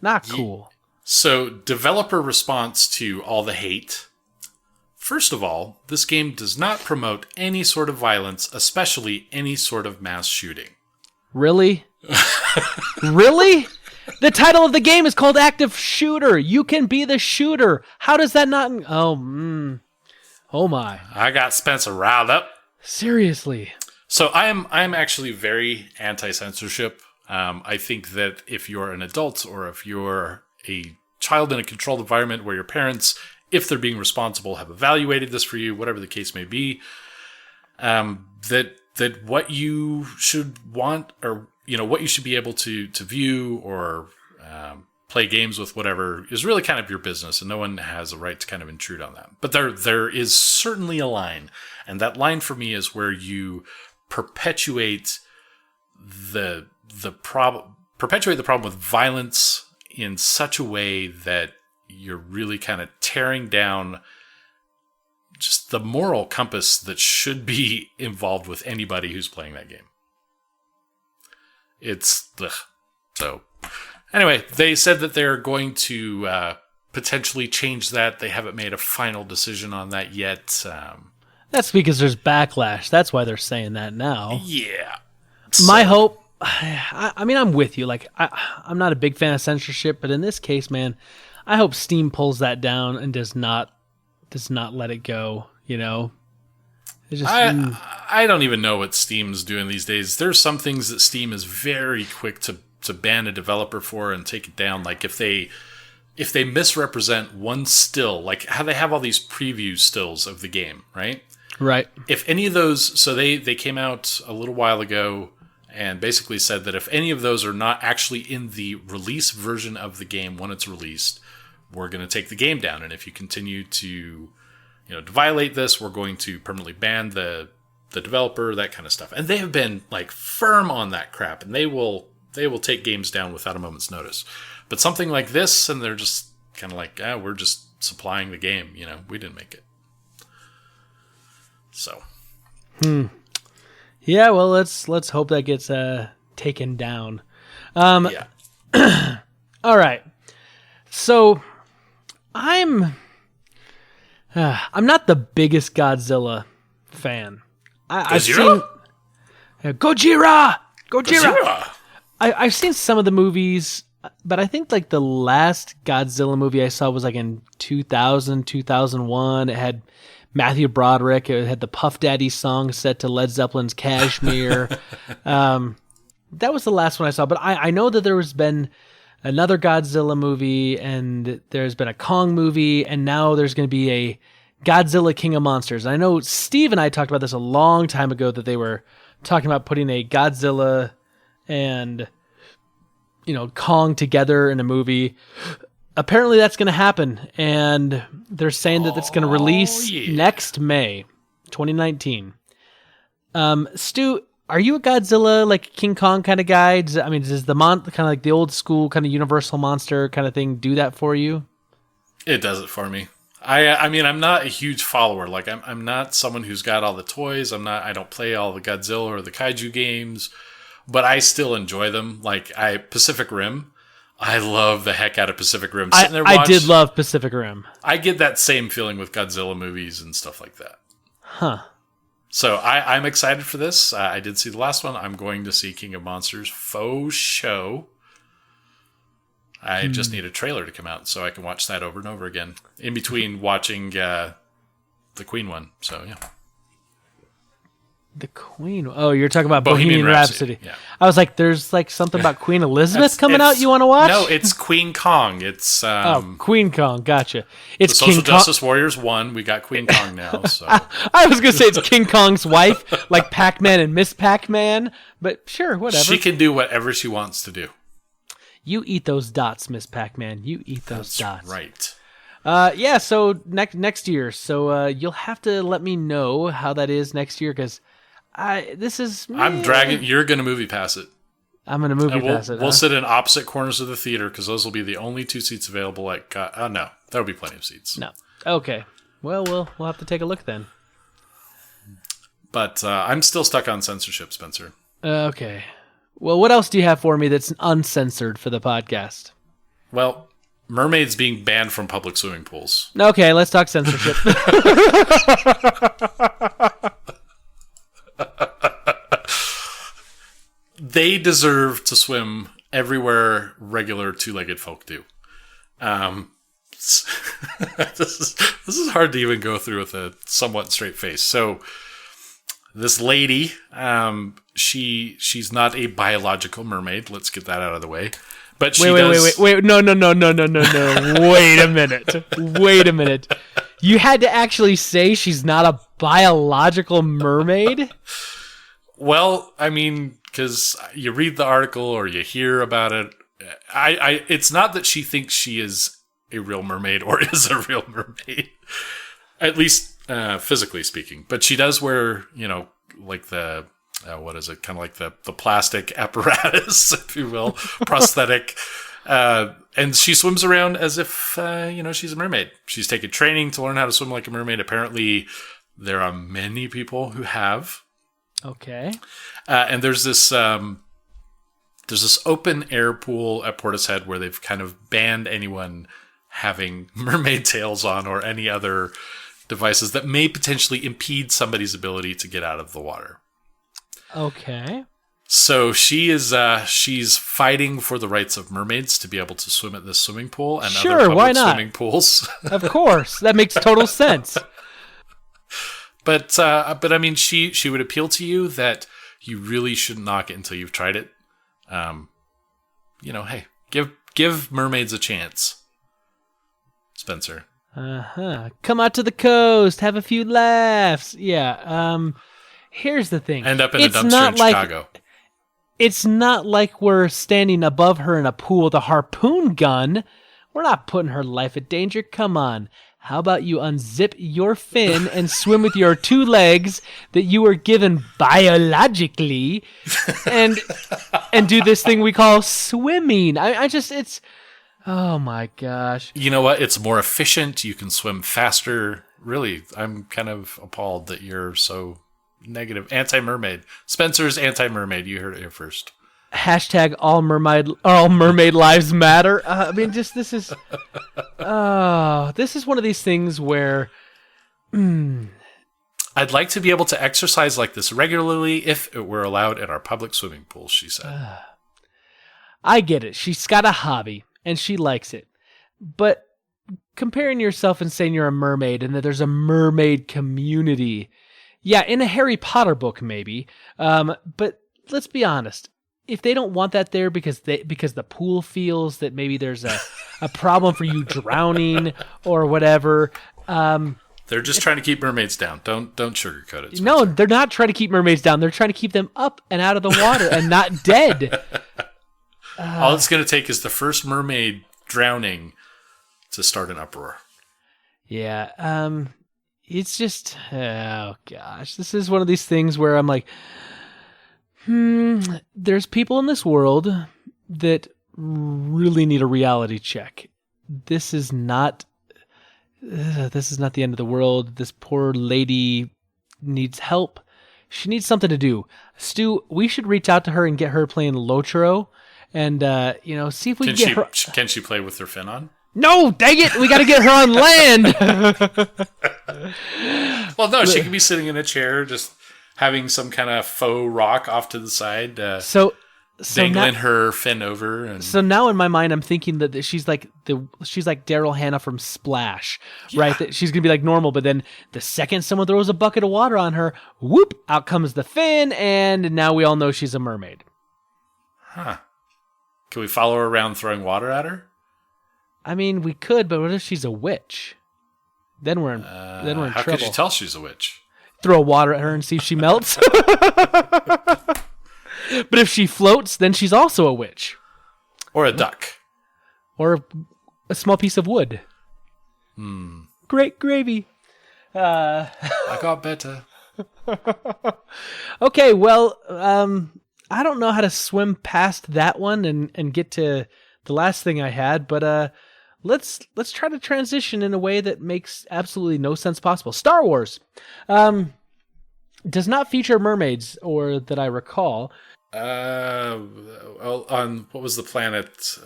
Not cool. So, developer response to all the hate. First of all, this game does not promote any sort of violence, especially any sort of mass shooting. Really? Really? The title of the game is called Active Shooter. You can be the shooter. How does that not... Oh my. I got Spencer riled up. Seriously. So I am actually very anti-censorship. I think that if you're an adult or if you're a child in a controlled environment where your parents, if they're being responsible, have evaluated this for you, whatever the case may be, that what you should want, or what you should be able to view or play games with, whatever, is really kind of your business, and no one has a right to kind of intrude on that. But there is certainly a line, and that line for me is where you perpetuate the problem with violence in such a way that you're really kind of tearing down just the moral compass that should be involved with anybody who's playing that game. It's so. Anyway, they said that they're going to potentially change that. They haven't made a final decision on that yet. That's because there's backlash. That's why they're saying that now. Yeah. My hope, I mean, I'm with you. Like, I'm not a big fan of censorship, but in this case, man, I hope Steam pulls that down and does not let it go. It's just, I don't even know what Steam's doing these days. There's some things that Steam is very quick to ban a developer for and take it down. Like if they misrepresent one still, like how they have all these preview stills of the game, right? Right. If any of those, so they came out a little while ago and basically said that if any of those are not actually in the release version of the game when it's released, we're going to take the game down. And if you continue to, to violate this, we're going to permanently ban the developer, that kind of stuff. And they have been like firm on that crap, and they will take games down without a moment's notice. But something like this, and they're just kind of like, we're just supplying the game. We didn't make it. So. Yeah, well, let's hope that gets taken down. Yeah. All right. So I'm not the biggest Godzilla fan. I've seen Gojira. I've seen some of the movies, but I think like the last Godzilla movie I saw was like in 2000, 2001. It had Matthew Broderick. It had the Puff Daddy song set to Led Zeppelin's Kashmir. That was the last one I saw, but I know that there has been another Godzilla movie, and there's been a Kong movie, and now there's going to be a Godzilla King of Monsters. I know Steve and I talked about this a long time ago, that they were talking about putting a Godzilla and Kong together in a movie. Apparently that's going to happen, and they're saying that it's going to release next May 2019. Stu, are you a Godzilla, like King Kong kind of guy? Does the kind of like the old school kind of Universal monster kind of thing do that for you? It does it for me. I'm not a huge follower. Like I'm not someone who's got all the toys. I don't play all the Godzilla or the Kaiju games, but I still enjoy them. Like Pacific Rim, I love the heck out of Pacific Rim. I did love Pacific Rim. I get that same feeling with Godzilla movies and stuff like that. Huh. So I'm excited for this. I did see the last one. I'm going to see King of Monsters faux show. I just need a trailer to come out so I can watch that over and over again in between watching the Queen one. So, yeah. The Queen. Oh, you're talking about Bohemian Rhapsody. Yeah. I was like, there's like something about Queen Elizabeth coming out you want to watch? No, it's Queen Kong. It's Queen Kong. Gotcha. It's the Social Justice Warriors 1. We got Queen Kong now. So I was going to say it's King Kong's wife, like Pac-Man and Miss Pac-Man, but sure, whatever. She can do whatever she wants to do. You eat those dots, Miss Pac-Man. You eat those dots. Right. Yeah, so next year. So you'll have to let me know how that is next year, because I'm dragging. You're going to movie pass it. I'm going to movie pass it. We'll sit in opposite corners of the theater, because those will be the only 2 seats available. No, there'll be plenty of seats. No. Okay. Well, we'll have to take a look then. But I'm still stuck on censorship, Spencer. Okay. Well, what else do you have for me that's uncensored for the podcast? Well, mermaids being banned from public swimming pools. Okay, let's talk censorship. They deserve to swim everywhere regular 2-legged folk do. This is hard to even go through with a somewhat straight face. So this lady, she's not a biological mermaid. Let's get that out of the way. But she wait. No. Wait a minute. You had to actually say she's not a biological mermaid? Well, because you read the article or you hear about it. It's not that she thinks she is a real mermaid or is a real mermaid, at least physically speaking. But she does wear, like the what is it? Kind of like the plastic apparatus, if you will, prosthetic. And she swims around as if she's a mermaid. She's taken training to learn how to swim like a mermaid. Apparently, there are many people who have. Okay. And there's this open air pool at Portishead where they've kind of banned anyone having mermaid tails on or any other devices that may potentially impede somebody's ability to get out of the water. Okay. So she's fighting for the rights of mermaids to be able to swim at this swimming pool and other public swimming pools. Of course, that makes total sense. But she would appeal to you that you really shouldn't knock it until you've tried it. Hey, give mermaids a chance, Spencer. Come out to the coast, have a few laughs. Yeah. Here's the thing. End up in a dumpster in Chicago. It's not like we're standing above her in a pool with a harpoon gun. We're not putting her life in danger. Come on. How about you unzip your fin and swim with your 2 legs that you were given biologically and do this thing we call swimming. It's, oh my gosh. You know what? It's more efficient. You can swim faster. Really, I'm kind of appalled that you're so negative. Anti-mermaid. Spencer's anti-mermaid. You heard it here first. Hashtag all mermaid lives matter. This is one of these things where I'd like to be able to exercise like this regularly if it were allowed in our public swimming pools, she said. I get it. She's got a hobby and she likes it. But comparing yourself and saying you're a mermaid and that there's a mermaid community. Yeah, in a Harry Potter book maybe. But let's be honest. If they don't want that there because the pool feels that maybe there's a problem for you drowning or whatever, they're just trying to keep mermaids down. Don't sugarcoat it. Spencer. No, they're not trying to keep mermaids down. They're trying to keep them up and out of the water and not dead. All it's going to take is the first mermaid drowning to start an uproar. Yeah, it's just, oh gosh, this is one of these things where I'm like, there's people in this world that really need a reality check. This is not the end of the world. This poor lady needs help. She needs something to do. Stu, we should reach out to her and get her playing Lotro and, see if we can get her. Can she play with her fin on? No, dang it. We got to get her on land. Well, no, she can be sitting in a chair just having some kind of faux rock off to the side, dangling her fin over. And so now in my mind, I'm thinking that she's like Daryl Hannah from Splash, right? That she's gonna be like normal, but then the second someone throws a bucket of water on her, whoop, out comes the fin, and now we all know she's a mermaid. Huh? Can we follow her around throwing water at her? I mean, we could, but what if she's a witch? Then we're in trouble. How could you tell she's a witch? Throw water at her and see if she melts. But if she floats, then she's also a witch. Or a duck. Or a small piece of wood. Great gravy. I got better. Okay, well, I don't know how to swim past that one and get to the last thing I had, but let's try to transition in a way that makes absolutely no sense possible. Star Wars does not feature mermaids, or that I recall. On what was the planet?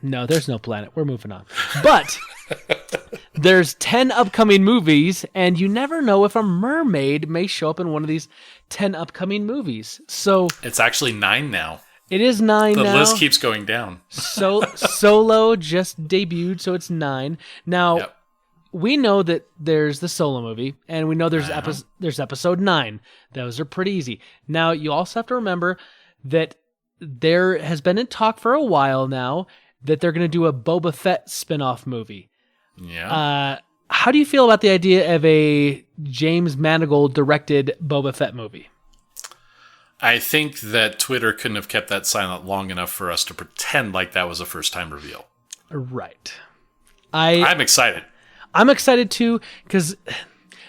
No, there's no planet. We're moving on. But there's 10 upcoming movies, and you never know if a mermaid may show up in one of these 10 upcoming movies. So it's actually 9 now. It is 9 now. The list keeps going down. So Solo just debuted, so it's 9. Now, we know that there's the Solo movie, and we know there's episode 9. Those are pretty easy. Now, you also have to remember that there has been in talk for a while now that they're going to do a Boba Fett spin-off movie. Yeah. How do you feel about the idea of a James Mangold-directed Boba Fett movie? I think that Twitter couldn't have kept that silent long enough for us to pretend like that was a first-time reveal. Right. I'm excited. I'm excited too, because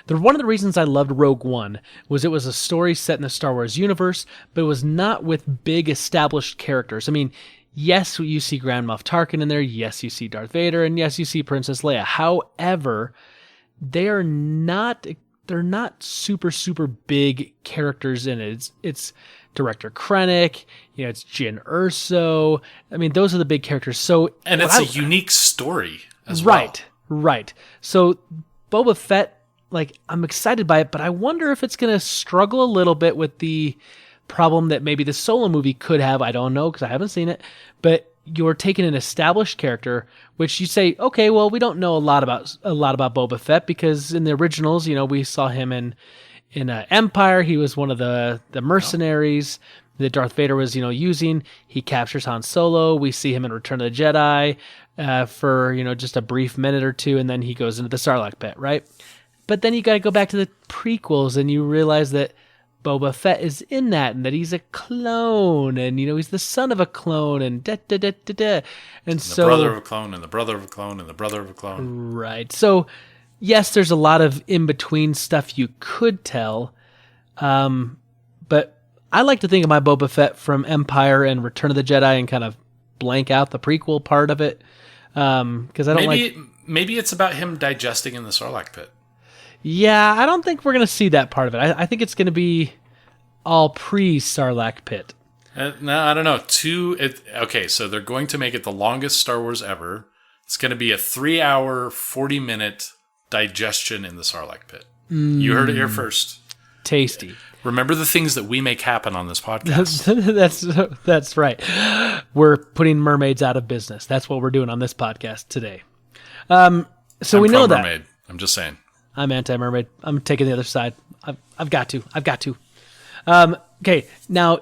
one of the reasons I loved Rogue One was it was a story set in the Star Wars universe, but it was not with big established characters. I mean, yes, you see Grand Moff Tarkin in there, yes, you see Darth Vader, and yes, you see Princess Leia. However, they're not super, super big characters in it. It's Director Krennic, it's Jyn Erso. I mean, those are the big characters. And it's a unique story as well. Right. So Boba Fett, I'm excited by it, but I wonder if it's going to struggle a little bit with the problem that maybe the Solo movie could have. I don't know because I haven't seen it, but you're taking an established character, which you say, okay, well, we don't know a lot about Boba Fett because in the originals, we saw him in Empire. He was one of the mercenaries that Darth Vader was, using. He captures Han Solo. We see him in Return of the Jedi for, just a brief minute or two, and then he goes into the Sarlacc pit, right? But then you got to go back to the prequels, and you realize that Boba Fett is in that, and that he's a clone, and he's the son of a clone, and da da da da da. And The brother of a clone, and the brother of a clone, and the brother of a clone. Right. So, yes, there's a lot of in-between stuff you could tell, but I like to think of my Boba Fett from Empire and Return of the Jedi and kind of blank out the prequel part of it, because I don't Maybe it's about him digesting in the Sarlacc pit. Yeah, I don't think we're going to see that part of it. I think it's going to be all pre-Sarlacc pit. No, I don't know. Okay, so they're going to make it the longest Star Wars ever. It's going to be a 3-hour, 40-minute digestion in the Sarlacc pit. You heard it here first. Tasty. Remember the things that we make happen on this podcast. That's right. We're putting mermaids out of business. That's what we're doing on this podcast today. So we know that. Mermaid. I'm just saying. I'm anti-mermaid. I'm taking the other side. I've got to. Okay, now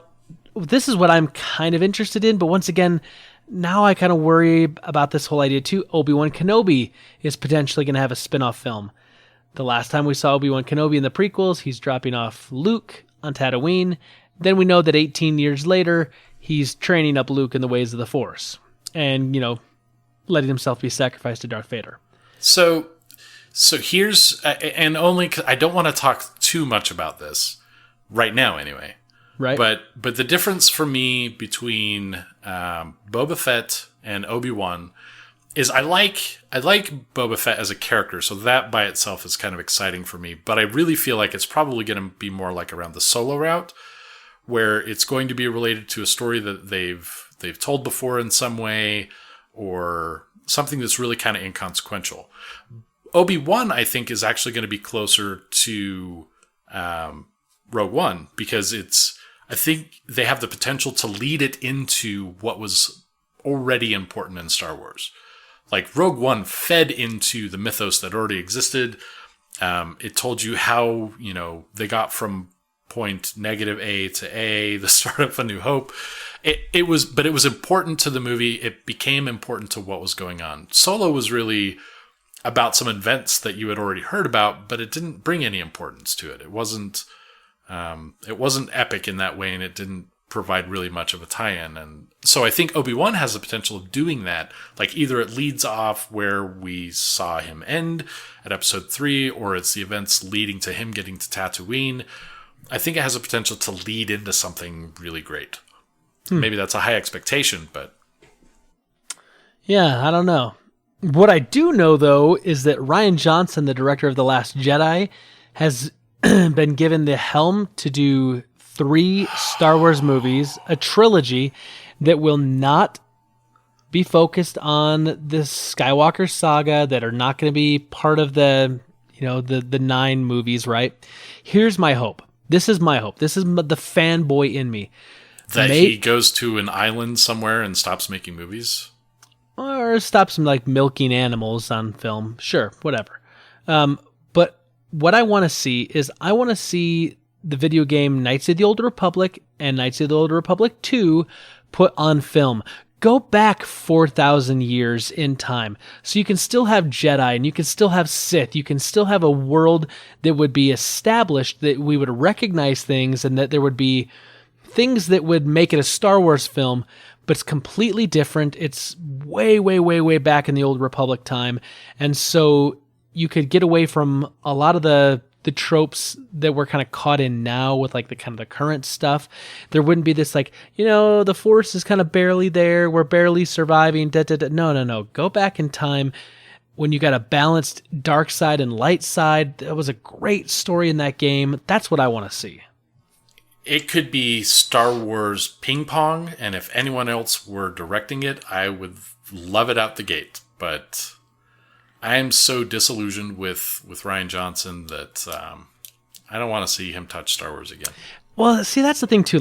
this is what I'm kind of interested in, but once again, now I kind of worry about this whole idea too. Obi-Wan Kenobi is potentially going to have a spin-off film. The last time we saw Obi-Wan Kenobi in the prequels, he's dropping off Luke on Tatooine. Then we know that 18 years later, he's training up Luke in the ways of the Force and, letting himself be sacrificed to Darth Vader. So here's, and only 'cause I don't want to talk too much about this right now anyway. Right. But the difference for me between Boba Fett and Obi-Wan is I like Boba Fett as a character, so that by itself is kind of exciting for me. But I really feel like it's probably going to be more like around the Solo route, where it's going to be related to a story that they've told before in some way, or something that's really kind of inconsequential. Obi-Wan, I think, is actually going to be closer to Rogue One, because I think they have the potential to lead it into what was already important in Star Wars. Like, Rogue One fed into the mythos that already existed. It told you how, they got from point -A to A, the start of A New Hope. It was important to the movie. It became important to what was going on. Solo was really about some events that you had already heard about, but it didn't bring any importance to it. It wasn't epic in that way, and it didn't provide really much of a tie-in. And so I think Obi-Wan has the potential of doing that. Like, either it leads off where we saw him end at episode 3, or it's the events leading to him getting to Tatooine. I think it has a potential to lead into something really great. Maybe that's a high expectation, but... Yeah, I don't know. What I do know, though, is that Rian Johnson, the director of The Last Jedi, has been given the helm to do 3 Star Wars movies, a trilogy that will not be focused on the Skywalker saga, that are not going to be part of the 9 movies, right? Here's my hope. This is my hope. This is the fanboy in me. That he goes to an island somewhere and stops making movies? Or stops him milking animals on film. Sure, whatever. But what I want to see is the video game Knights of the Old Republic and Knights of the Old Republic 2 put on film. Go back 4,000 years in time, so you can still have Jedi and you can still have Sith. You can still have a world that would be established, that we would recognize things, and that there would be things that would make it a Star Wars film, but it's completely different. It's way, way, way, way back in the Old Republic time. And so you could get away from a lot of the tropes that we're kind of caught in now with the kind of the current stuff. There wouldn't be this the Force is kind of barely there. We're barely surviving. No. Go back in time when you got a balanced dark side and light side. That was a great story in that game. That's what I want to see. It could be Star Wars ping pong, and if anyone else were directing it, I would love it out the gate. But I am so disillusioned with Rian Johnson that I don't want to see him touch Star Wars again. Well, see, that's the thing too.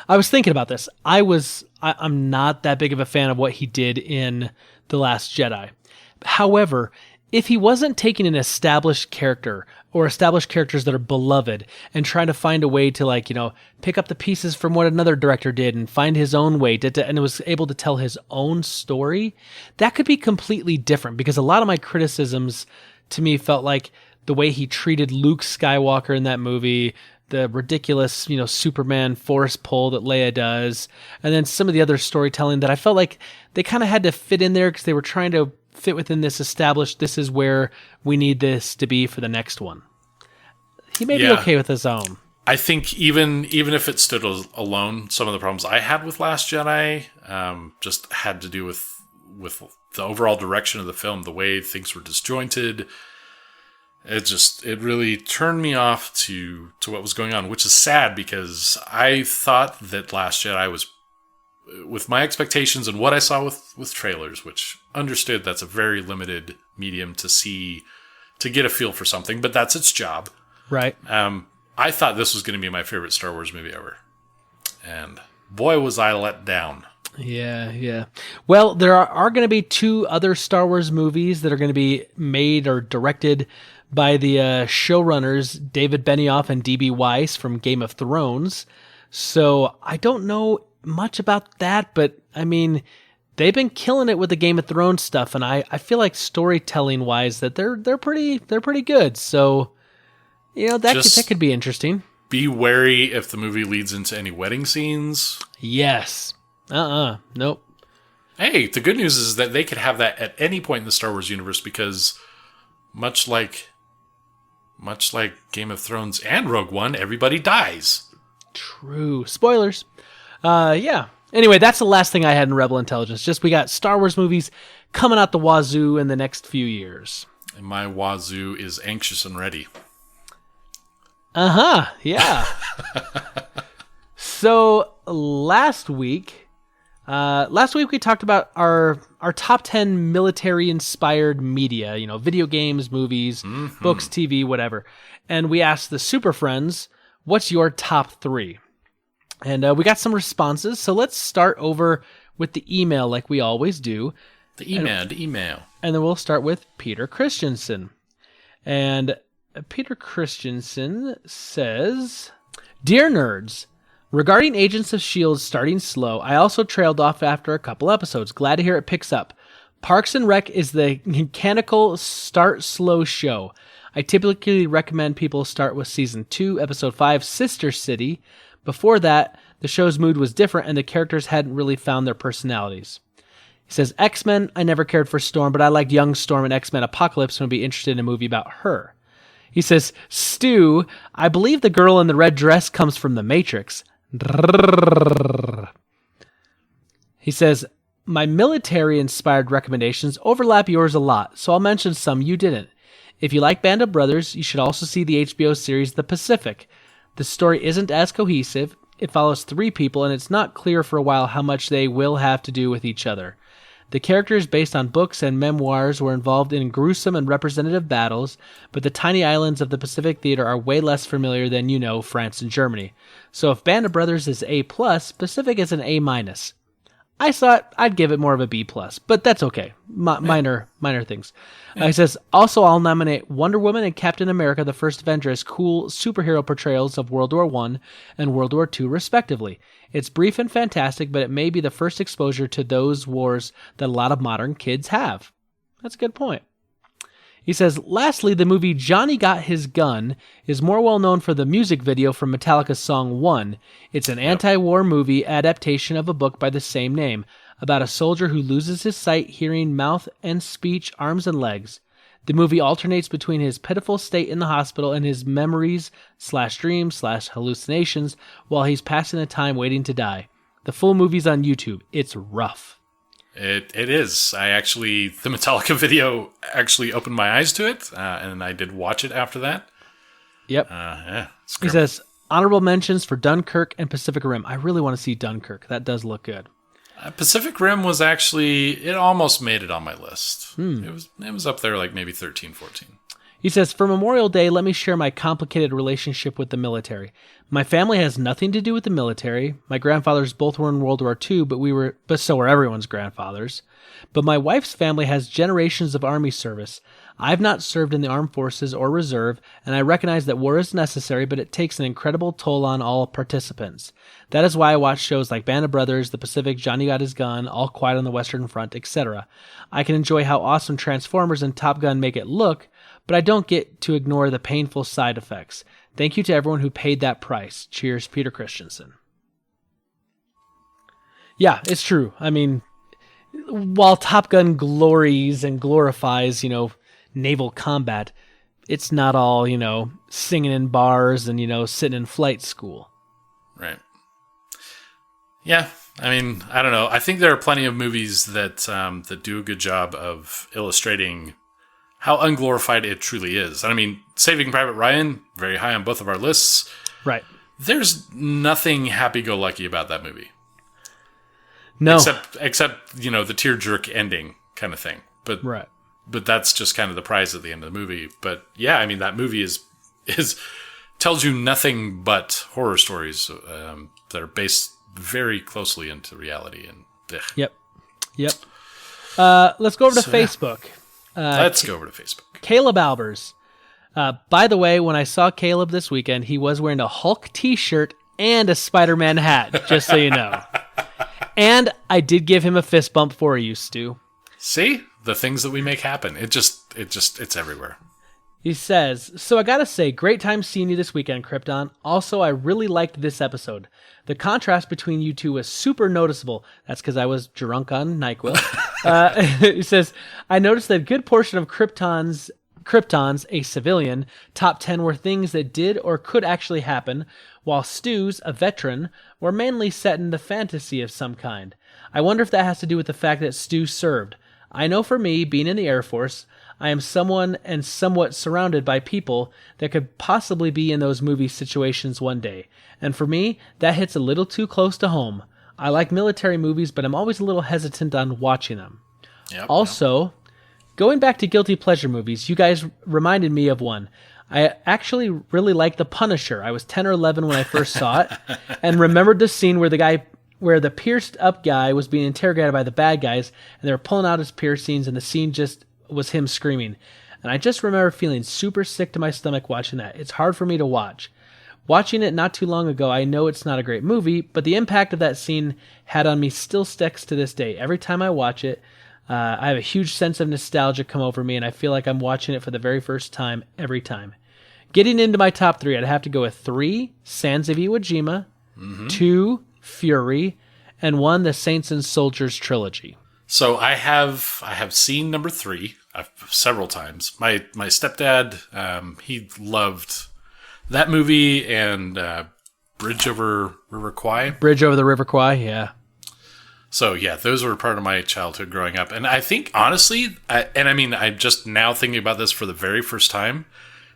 I was thinking about this. I'm not that big of a fan of what he did in The Last Jedi. However, if he wasn't taking an established character or established characters that are beloved and trying to find a way to pick up the pieces from what another director did and find his own way and was able to tell his own story, that could be completely different. Because a lot of my criticisms to me felt like the way he treated Luke Skywalker in that movie, the ridiculous, Superman force pull that Leia does, and then some of the other storytelling that I felt like they kind of had to fit in there because they were trying to fit within this established, this is where we need this to be for the next one. He may be okay with his own. I think even if it stood alone, some of the problems I had with Last Jedi just had to do with the overall direction of the film, the way things were disjointed. It really turned me off to what was going on, which is sad because I thought that Last Jedi was, with my expectations and what I saw with trailers, which understood that's a very limited medium to get a feel for something, but that's its job. Right. I thought this was going to be my favorite Star Wars movie ever. And boy, was I let down. Yeah. Well, there are going to be 2 other Star Wars movies that are going to be made or directed by the showrunners David Benioff and D.B. Weiss from Game of Thrones. So I don't know much about that, but I mean, they've been killing it with the Game of Thrones stuff, and I feel like storytelling wise that they're pretty good. So that could be interesting. Be wary if the movie leads into any wedding scenes. Yes. Nope. Hey, the good news is that they could have that at any point in the Star Wars universe because much like Game of Thrones and Rogue One, everybody dies. True. Spoilers. Yeah. Anyway, that's the last thing I had in Rebel Intelligence. Just we got Star Wars movies coming out the wazoo in the next few years. And my wazoo is anxious and ready. Yeah. So last week we talked about our top 10 military-inspired media, video games, movies, books, TV, whatever. And we asked the Super Friends, what's your top 3? And we got some responses, so let's start over with the email like we always do. The email. And then we'll start with Peter Christensen. And Peter Christensen says, Dear Nerds, regarding Agents of S.H.I.E.L.D. starting slow, I also trailed off after a couple episodes. Glad to hear it picks up. Parks and Rec is the mechanical start slow show. I typically recommend people start with Season 2, Episode 5, Sister City. Before that, the show's mood was different and the characters hadn't really found their personalities. He says, X-Men, I never cared for Storm, but I liked young Storm in X-Men Apocalypse and would be interested in a movie about her. He says, Stu, I believe the girl in the red dress comes from The Matrix. He says, my military-inspired recommendations overlap yours a lot, so I'll mention some you didn't. If you like Band of Brothers, you should also see the HBO series The Pacific. The story isn't as cohesive, it follows 3 people, and it's not clear for a while how much they will have to do with each other. The characters based on books and memoirs were involved in gruesome and representative battles, but the tiny islands of the Pacific Theater are way less familiar than, France and Germany. So if Band of Brothers is A+, Pacific is an A-. I thought I'd give it more of a B+, but that's okay. Minor things. He says, also I'll nominate Wonder Woman and Captain America the First Avenger as cool superhero portrayals of World War I and World War II respectively. It's brief and fantastic, but it may be the first exposure to those wars that a lot of modern kids have. That's a good point. He says, lastly, the movie Johnny Got His Gun is more well known for the music video from Metallica's song One. It's an anti-war movie adaptation of a book by the same name, about a soldier who loses his sight, hearing, mouth and speech, arms and legs. The movie alternates between his pitiful state in the hospital and his memories/dreams/hallucinations while he's passing the time waiting to die. The full movie's on YouTube. It's rough. It is. The Metallica video actually opened my eyes to it, and I did watch it after that. Yep. Yeah. He says, honorable mentions for Dunkirk and Pacific Rim. I really want to see Dunkirk. That does look good. Pacific Rim was it almost made it on my list. It was up there like maybe 13, 14. He says, for Memorial Day, let me share my complicated relationship with the military. My family has nothing to do with the military. My grandfathers both were in World War II, but so were everyone's grandfathers. But my wife's family has generations of Army service. I've not served in the armed forces or reserve, and I recognize that war is necessary, but it takes an incredible toll on all participants. That is why I watch shows like Band of Brothers, The Pacific, Johnny Got His Gun, All Quiet on the Western Front, etc. I can enjoy how awesome Transformers and Top Gun make it look, but I don't get to ignore the painful side effects. Thank you to everyone who paid that price. Cheers, Peter Christensen. Yeah, it's true. I mean, while Top Gun glories and glorifies, naval combat, it's not all, singing in bars and, sitting in flight school. Right. Yeah. I mean, I don't know. I think there are plenty of movies that that do a good job of illustrating how unglorified it truly is. I mean, Saving Private Ryan, very high on both of our lists. Right. There's nothing happy-go-lucky about that movie. No. Except the tear-jerk ending kind of thing. But right. But that's just kind of the prize at the end of the movie. But yeah, I mean, that movie is tells you nothing but horror stories that are based very closely into reality. And Yep. Let's go over to Facebook. Let's go over to Facebook. Caleb Albers. By the way, when I saw Caleb this weekend, he was wearing a Hulk t-shirt and a Spider-Man hat, just so you know. And I did give him a fist bump for you, Stu. See? The things that we make happen. It's everywhere. He says, so I gotta say, great time seeing you this weekend, Krypton. Also, I really liked this episode. The contrast between you two was super noticeable. That's because I was drunk on NyQuil. He says, I noticed that a good portion of Krypton's, a civilian, top 10 were things that did or could actually happen, while Stu's, a veteran, were mainly set in the fantasy of some kind. I wonder if that has to do with the fact that Stu served. I know for me, being in the Air Force, I am someone and somewhat surrounded by people that could possibly be in those movie situations one day. And for me, that hits a little too close to home. I like military movies, but I'm always a little hesitant on watching them. Also, going back to guilty pleasure movies, you guys reminded me of one. I actually really liked The Punisher. I was 10 or 11 when I first saw it, and remembered the scene where the pierced up guy was being interrogated by the bad guys, and they were pulling out his piercings, and the scene just was him screaming. And I just remember feeling super sick to my stomach watching that. It's hard for me to watch. Watching it not too long ago, I know it's not a great movie, but the impact of that scene had on me still sticks to this day. Every time I watch it, I have a huge sense of nostalgia come over me, and I feel like I'm watching it for the very first time every time. Getting into my top 3, I'd have to go with 3, Sands of Iwo Jima, 2, Fury, and 1, the Saints and Soldiers trilogy. So I have seen number 3 several times. My stepdad, he loved that movie and Bridge over River Kwai. Bridge over the River Kwai, yeah. So yeah, those were part of my childhood growing up. And I think honestly, I'm just now thinking about this for the very first time,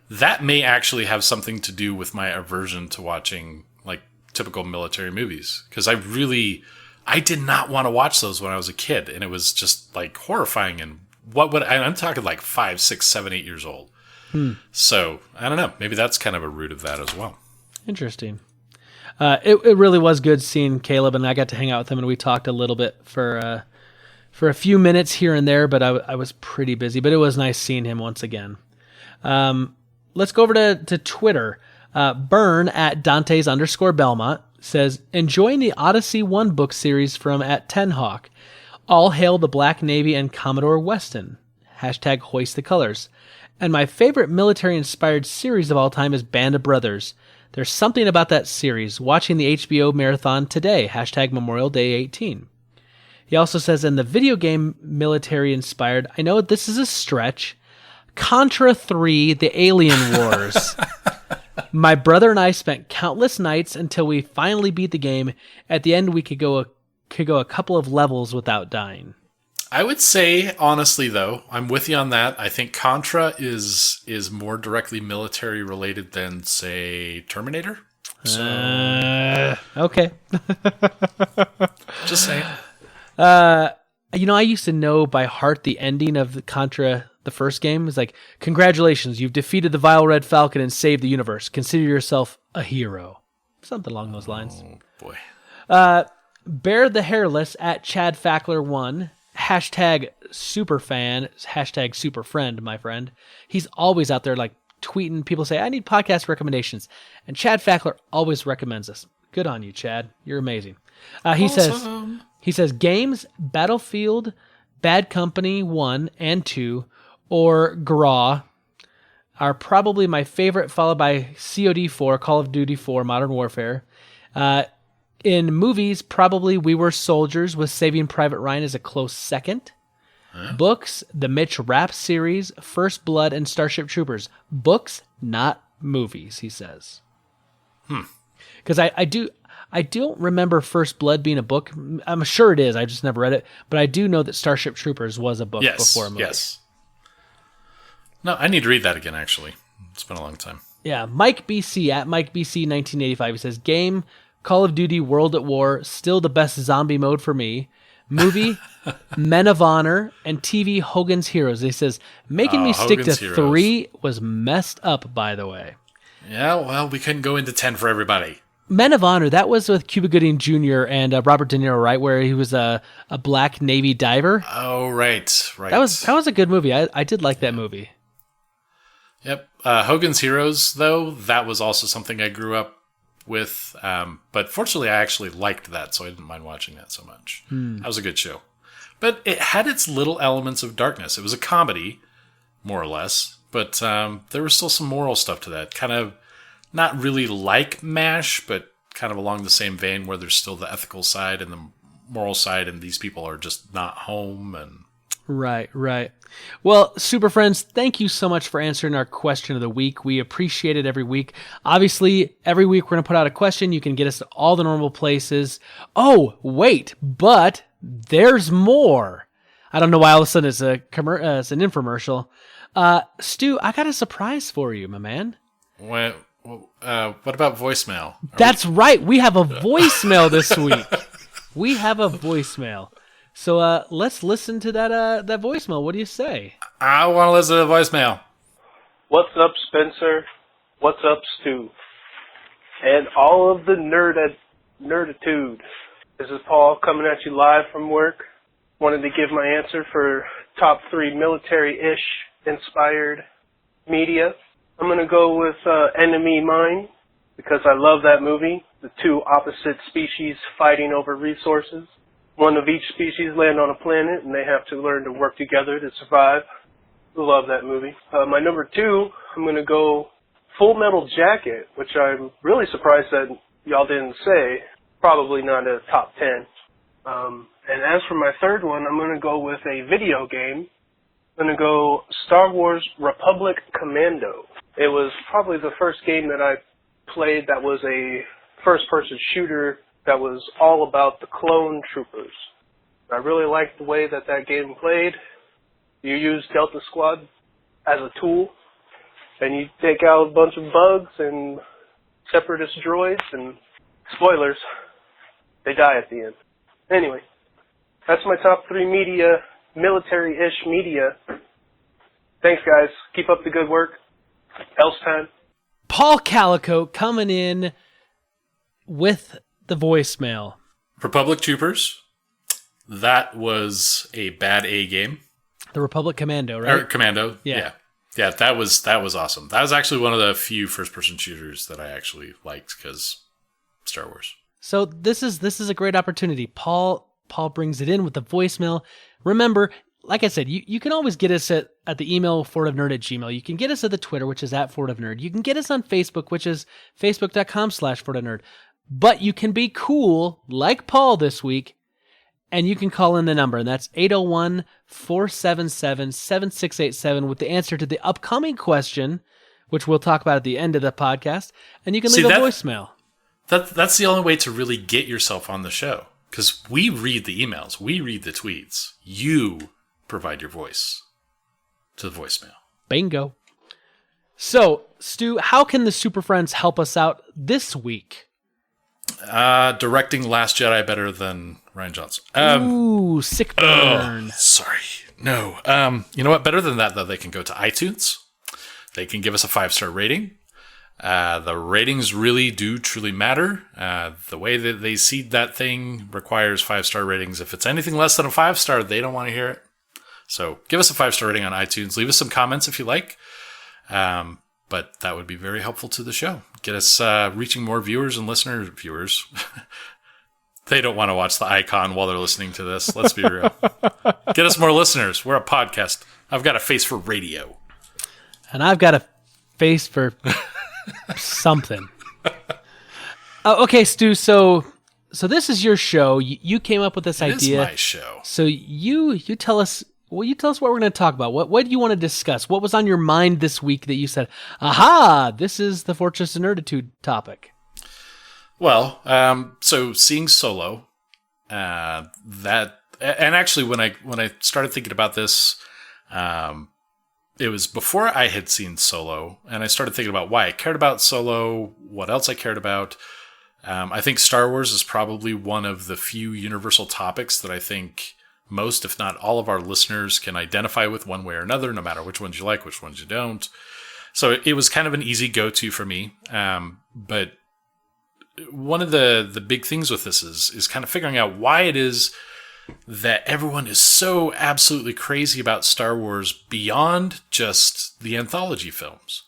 that may actually have something to do with my aversion to watching like typical military movies. Because I did not want to watch those when I was a kid, and it was just like horrifying. And I'm talking like 5, 6, 7, 8 years old. So I don't know. Maybe that's kind of a root of that as well. Interesting. It really was good seeing Caleb, and I got to hang out with him, and we talked a little bit for a few minutes here and there, but I was pretty busy. But it was nice seeing him once again. Let's go over to Twitter. Burn at Dantes_Belmont says, enjoying the Odyssey 1 book series from at Tenhawk. All hail the Black Navy and Commodore Weston. # hoist the colors. And my favorite military-inspired series of all time is Band of Brothers. There's something about that series. Watching the HBO marathon today. # Memorial Day 18. He also says, in the video game military-inspired, I know this is a stretch, Contra 3, The Alien Wars. My brother and I spent countless nights until we finally beat the game. At the end, we could go a couple of levels without dying. I would say, honestly, though, I'm with you on that. I think Contra is more directly military related than, say, Terminator. So, okay. Just saying. I used to know by heart the ending of the Contra, the first game. It's like, congratulations, you've defeated the vile Red Falcon and saved the universe. Consider yourself a hero. Something along those lines. Oh, boy. Bear the Hairless at Chad Fackler 1. # superfan, # superfriend, my friend. He's always out there like tweeting. People say, I need podcast recommendations. And Chad Fackler always recommends us. Good on you, Chad. You're amazing. He says, games, Battlefield, Bad Company 1 and 2, or GRAW. are probably my favorite, followed by COD 4, Call of Duty 4, Modern Warfare. In movies, probably We Were Soldiers with Saving Private Ryan is a close second. Books, the Mitch Rapp series, First Blood, and Starship Troopers. Books, not movies, he says. Because I don't remember First Blood being a book. I'm sure it is. I just never read it. But I do know that Starship Troopers was a book before a movie. Yes. No, I need to read that again, actually. It's been a long time. Yeah, Mike BC, at Mike BC 1985, he says, game, Call of Duty World at War, still the best zombie mode for me. Movie, Men of Honor, and TV, Hogan's Heroes. He says, making me stick to Hogan's Heroes. 3 was messed up, by the way. Yeah, well, we couldn't go into 10 for everybody. Men of Honor, that was with Cuba Gooding Jr. and Robert De Niro, right? Where he was a black Navy diver. Oh, right. That was a good movie. I did like that movie. Yep. Hogan's Heroes, though, that was also something I grew up with. But fortunately, I actually liked that, so I didn't mind watching that so much. That was a good show. But it had its little elements of darkness. It was a comedy, more or less. But there was still some moral stuff to that. Kind of not really like MASH, but kind of along the same vein where there's still the ethical side and the moral side, and these people are just not home. And Right. Well, Super Friends, thank you so much for answering our question of the week. We appreciate it every week. Obviously, every week we're going to put out a question. You can get us to all the normal places. Oh, wait, but there's more. I don't know why all of a sudden it's an infomercial. Stu, I got a surprise for you, my man. what about voicemail? That's right. We have a voicemail this week. We have a voicemail. So let's listen to that voicemail. What do you say? I want to listen to the voicemail. What's up, Spencer? What's up, Stu? And all of the nerditude. This is Paul coming at you live from work. Wanted to give my answer for top 3 military-ish inspired media. I'm going to go with Enemy Mine because I love that movie. The 2 opposite species fighting over resources. One of each species land on a planet, and they have to learn to work together to survive. Love that movie. My number 2, I'm going to go Full Metal Jacket, which I'm really surprised that y'all didn't say. Probably not a top 10. And as for my third one, I'm going to go with a video game. I'm going to go Star Wars Republic Commando. It was probably the first game that I played that was a first-person shooter that was all about the clone troopers. I really liked the way that game played. You use Delta Squad as a tool, and you take out a bunch of bugs and separatist droids, and spoilers, they die at the end. Anyway, that's my top 3 media, military-ish media. Thanks, guys. Keep up the good work. Else time. Paul Calico coming in with the voicemail. Republic Troopers. That was a bad A game. The Republic Commando, right? Or Commando. Yeah, that was awesome. That was actually one of the few first-person shooters that I actually liked because Star Wars. So this is a great opportunity. Paul brings it in with the voicemail. Remember, like I said, you can always get us at the email fortofnerd@gmail.com. You can get us at the Twitter, which is @fortofnerd. You can get us on Facebook, which is facebook.com/fortofnerd. But you can be cool, like Paul this week, and you can call in the number, and that's 801-477-7687 with the answer to the upcoming question, which we'll talk about at the end of the podcast, and you can leave a voicemail. That's the only way to really get yourself on the show, because we read the emails, we read the tweets. You provide your voice to the voicemail. Bingo. So, Stu, how can the Super Friends help us out this week? Directing Last Jedi better than Rian Johnson. Ooh, sick burn. Sorry. No. You know what? Better than that, though, they can go to iTunes. They can give us a 5-star rating. The ratings really do truly matter. The way that they seed that thing requires 5-star ratings. If it's anything less than a 5-star, they don't want to hear it. So give us a 5-star rating on iTunes. Leave us some comments if you like. But that would be very helpful to the show. Get us reaching more viewers and viewers. They don't want to watch the icon while they're listening to this. Let's be real. Get us more listeners. We're a podcast. I've got a face for radio. And I've got a face for something. Okay, Stu. So this is your show. You came up with this idea. It is my show. So you tell us. Well, you tell us what we're going to talk about. What do you want to discuss? What was on your mind this week that you said, "Aha! This is the Fortress of Nerditude topic." Well, so seeing Solo, and actually when I started thinking about this, it was before I had seen Solo, and I started thinking about why I cared about Solo, what else I cared about. I think Star Wars is probably one of the few universal topics that I think most, if not all of our listeners can identify with one way or another, no matter which ones you like, which ones you don't. So it was kind of an easy go-to for me. But one of the big things with this is kind of figuring out why it is that everyone is so absolutely crazy about Star Wars beyond just the anthology films.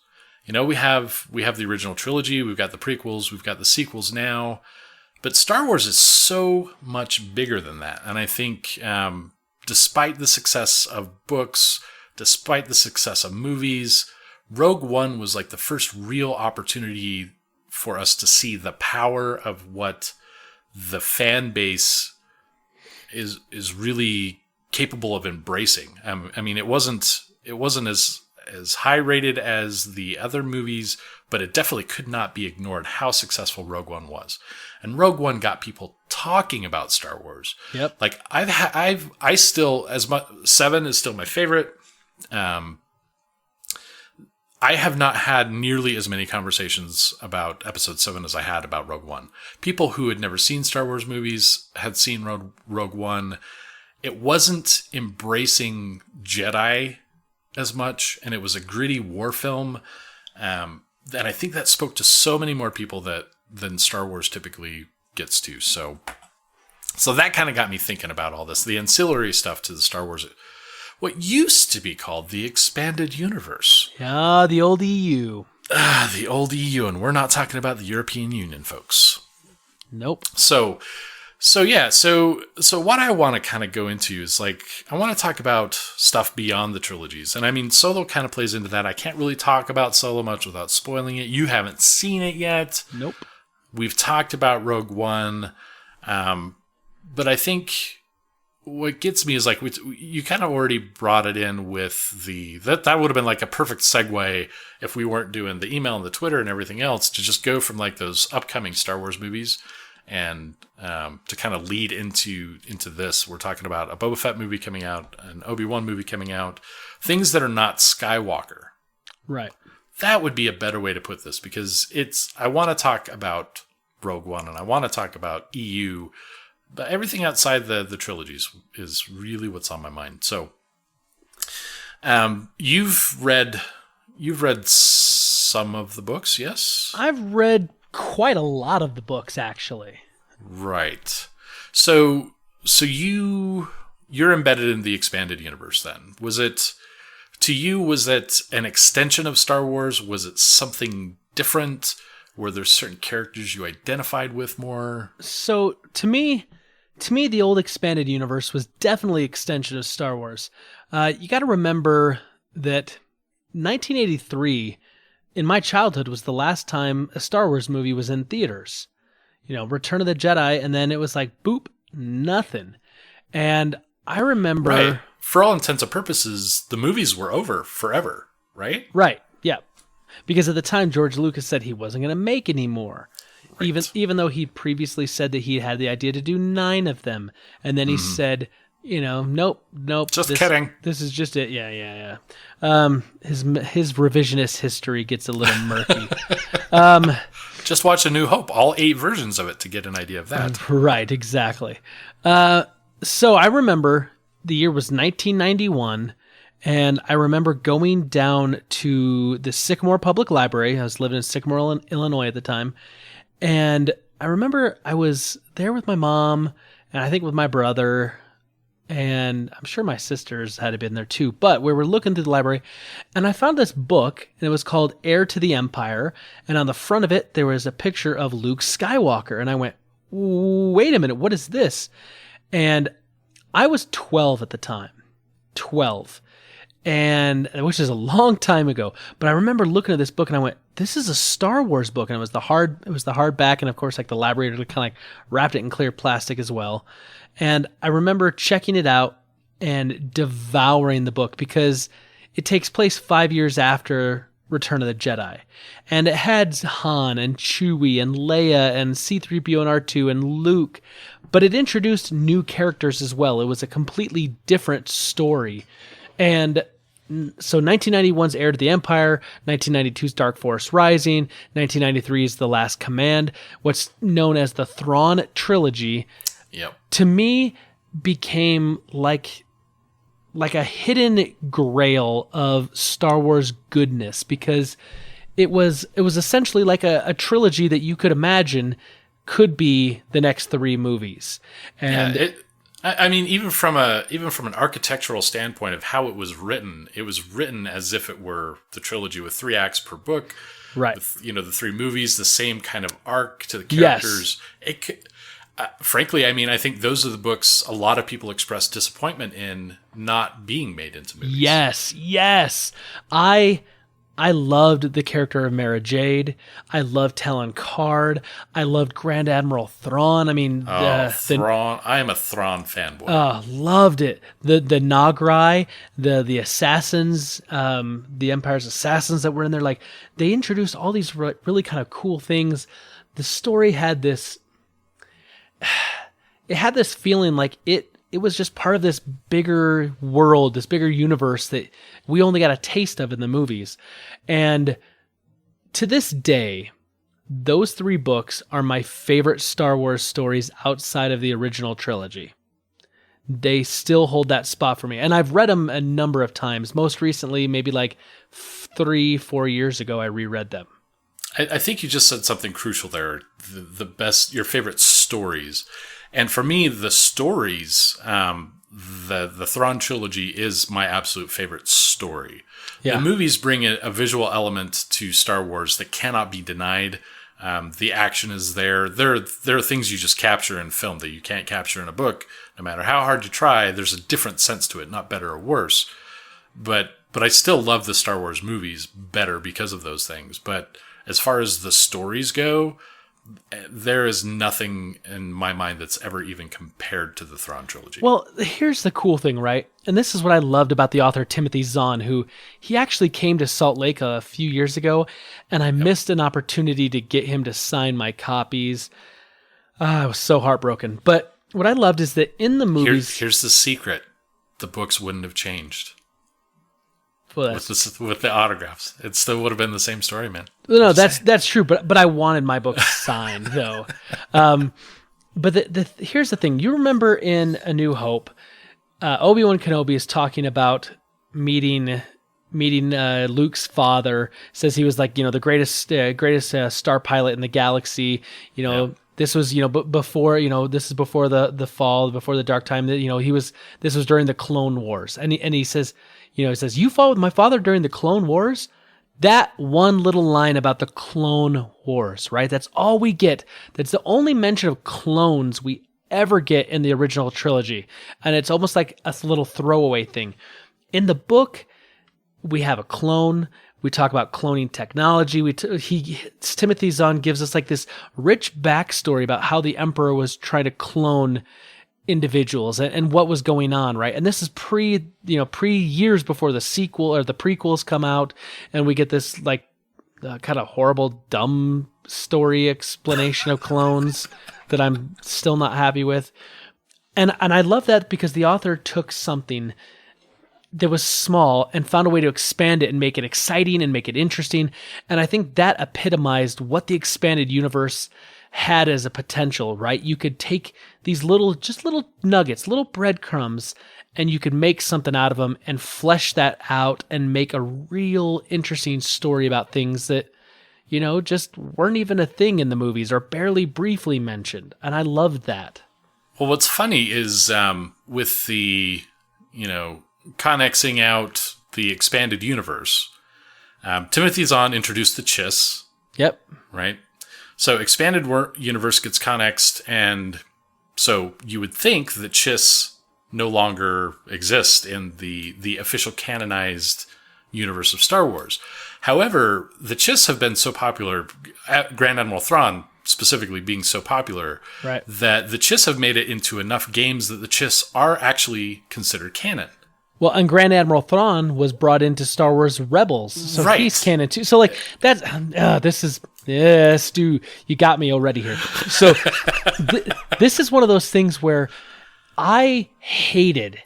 You know, we have the original trilogy, we've got the prequels, we've got the sequels now, but Star Wars is so much bigger than that. And I think despite the success of books, despite the success of movies, Rogue One was like the first real opportunity for us to see the power of what the fan base is really capable of embracing. I mean, it wasn't as high rated as the other movies, but it definitely could not be ignored how successful Rogue One was. And Rogue One got people talking about Star Wars. Yep. Like I still, as much, 7 is still my favorite. I have not had nearly as many conversations about Episode 7 as I had about Rogue One. People who had never seen Star Wars movies had seen Rogue One. It wasn't embracing Jedi as much, and it was a gritty war film. And I think that spoke to so many more people than Star Wars typically gets to. So that kind of got me thinking about all this. The ancillary stuff to the Star Wars, what used to be called the Expanded Universe. Yeah, the old EU. The old EU, and we're not talking about the European Union, folks. Nope. So what I want to kind of go into is, like, I want to talk about stuff beyond the trilogies. And I mean, Solo kind of plays into that. I can't really talk about Solo much without spoiling it. You haven't seen it yet. Nope. We've talked about Rogue One. But I think what gets me is, like, you kind of already brought it in with that would have been like a perfect segue if we weren't doing the email and the Twitter and everything else, to just go from like those upcoming Star Wars movies and to kind of lead into this. We're talking about a Boba Fett movie coming out, an Obi-Wan movie coming out, things that are not Skywalker. Right. That would be a better way to put this, because I want to talk about Rogue One and I want to talk about EU, but everything outside the trilogies is really what's on my mind. So, you've read some of the books, yes? I've read quite a lot of the books, actually. Right. So you're embedded in the expanded universe then. Was it an extension of Star Wars? Was it something different? Were there certain characters you identified with more? So to me, the old expanded universe was definitely an extension of Star Wars. You got to remember that 1983, in my childhood, was the last time a Star Wars movie was in theaters. You know, Return of the Jedi, and then it was like, boop, nothing. And I remember... Right. For all intents and purposes, the movies were over forever, right? Right, yeah. Because at the time, George Lucas said he wasn't going to make any more. Right. Even though he previously said that he had the idea to do 9 of them. And then he said, nope. Just kidding. This is just it. Yeah. His revisionist history gets a little murky. Just watch A New Hope, all 8 versions of it, to get an idea of that. Right, exactly. So I remember the year was 1991, and I remember going down to the Sycamore Public Library. I was living in Sycamore, Illinois at the time. And I remember I was there with my mom, and I think with my brother, and I'm sure my sisters had been there too, but we were looking through the library, and I found this book, and it was called Heir to the Empire, and on the front of it, there was a picture of Luke Skywalker, and I went, wait a minute, what is this? And I was 12 at the time. 12. and which is a long time ago. But I remember looking at this book and I went, "This is a Star Wars book," and it was the hardback, and of course, like the library kind of like wrapped it in clear plastic as well. And I remember checking it out and devouring the book because it takes place 5 years after Return of the Jedi, and it had Han and Chewie and Leia and C-3PO and R2 and Luke, but it introduced new characters as well. It was a completely different story, and so 1991's Heir to the Empire, 1992's Dark Force Rising, 1993's The Last Command, what's known as the Thrawn trilogy, to me became like a hidden grail of Star Wars goodness, because it was essentially like a trilogy that you could imagine could be the next 3 movies. And I mean, even from an architectural standpoint of how it was written as if it were the trilogy with 3 acts per book, right? With, the 3 movies, the same kind of arc to the characters. Yes. Frankly, I mean, I think those are the books a lot of people express disappointment in not being made into movies. Yes. I loved the character of Mara Jade. I loved Talon Card. I loved Grand Admiral Thrawn. I mean, Thrawn. I am a Thrawn fanboy. Loved it. The Nagrai, the assassins, the Empire's assassins that were in there. Like, they introduced all these really kind of cool things. The story had this. It had this feeling like it was just part of this bigger world, this bigger universe that we only got a taste of in the movies. And to this day, those 3 books are my favorite Star Wars stories outside of the original trilogy. They still hold that spot for me. And I've read them a number of times. Most recently, maybe like 3-4 years ago, I reread them. I think you just said something crucial there. The best, your favorite stories. And for me, the stories, the Thrawn trilogy is my absolute favorite story. Yeah. The movies bring a visual element to Star Wars that cannot be denied. The action is there. There are things you just capture in film that you can't capture in a book. No matter how hard you try, there's a different sense to it, not better or worse. But I still love the Star Wars movies better because of those things. But as far as the stories go, there is nothing in my mind that's ever even compared to the Thrawn trilogy. Well, here's the cool thing, right? And this is what I loved about the author Timothy Zahn, who he actually came to Salt Lake a few years ago, and I missed an opportunity to get him to sign my copies. I was so heartbroken. But what I loved is that in the movies... Here's the secret. The books wouldn't have changed. Well, with the autographs. It still would have been the same story, man. No, that's true, but I wanted my book signed, though. But here's the thing. You remember in A New Hope, Obi-Wan Kenobi is talking about meeting Luke's father. Says he was like, the greatest star pilot in the galaxy. This was, before, this is before the fall, before the dark time. That this was during the Clone Wars, and he says, he says, "You fought with my father during the Clone Wars." That one little line about the Clone Wars, right? That's all we get. That's the only mention of clones we ever get in the original trilogy, and it's almost like a little throwaway thing. In the book, we have a clone. We talk about cloning technology. Timothy Zahn gives us like this rich backstory about how the Emperor was trying to clone individuals and what was going on, right? And this is pre years before the sequel or the prequels come out, and we get this like kind of horrible, dumb story explanation of clones that I'm still not happy with. And I love that because the author took something that was small and found a way to expand it and make it exciting and make it interesting. And I think that epitomized what the expanded universe had as a potential, right? You could take these little nuggets, little breadcrumbs, and you could make something out of them and flesh that out and make a real interesting story about things that, just weren't even a thing in the movies or barely briefly mentioned. And I loved that. Well, what's funny is with the, connexing out the expanded universe, Timothy Zahn introduced the Chiss. Yep. Right? So expanded universe gets connexed, and so you would think that Chiss no longer exist in the official canonized universe of Star Wars. However, the Chiss have been so popular, Grand Admiral Thrawn specifically being so popular, right, that the Chiss have made it into enough games that the Chiss are actually considered canon. Well, and Grand Admiral Thrawn was brought into Star Wars Rebels, so Right. he's canon too. So, like, that's Stu, you got me already here. So, this is one of those things where I hated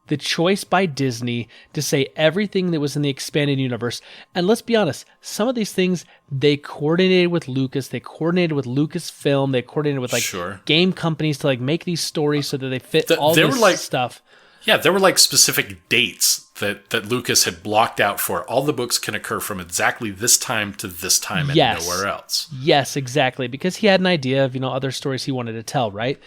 the choice by Disney to say everything that was in the expanded universe. And let's be honest, some of these things they coordinated with Lucas, they coordinated with Lucasfilm, they coordinated with game companies to make these stories so that they fit all this stuff. Yeah, there were like specific dates that Lucas had blocked out for all the books can occur from exactly this time to this time and nowhere else. Yes, exactly, because he had an idea of other stories he wanted to tell, right?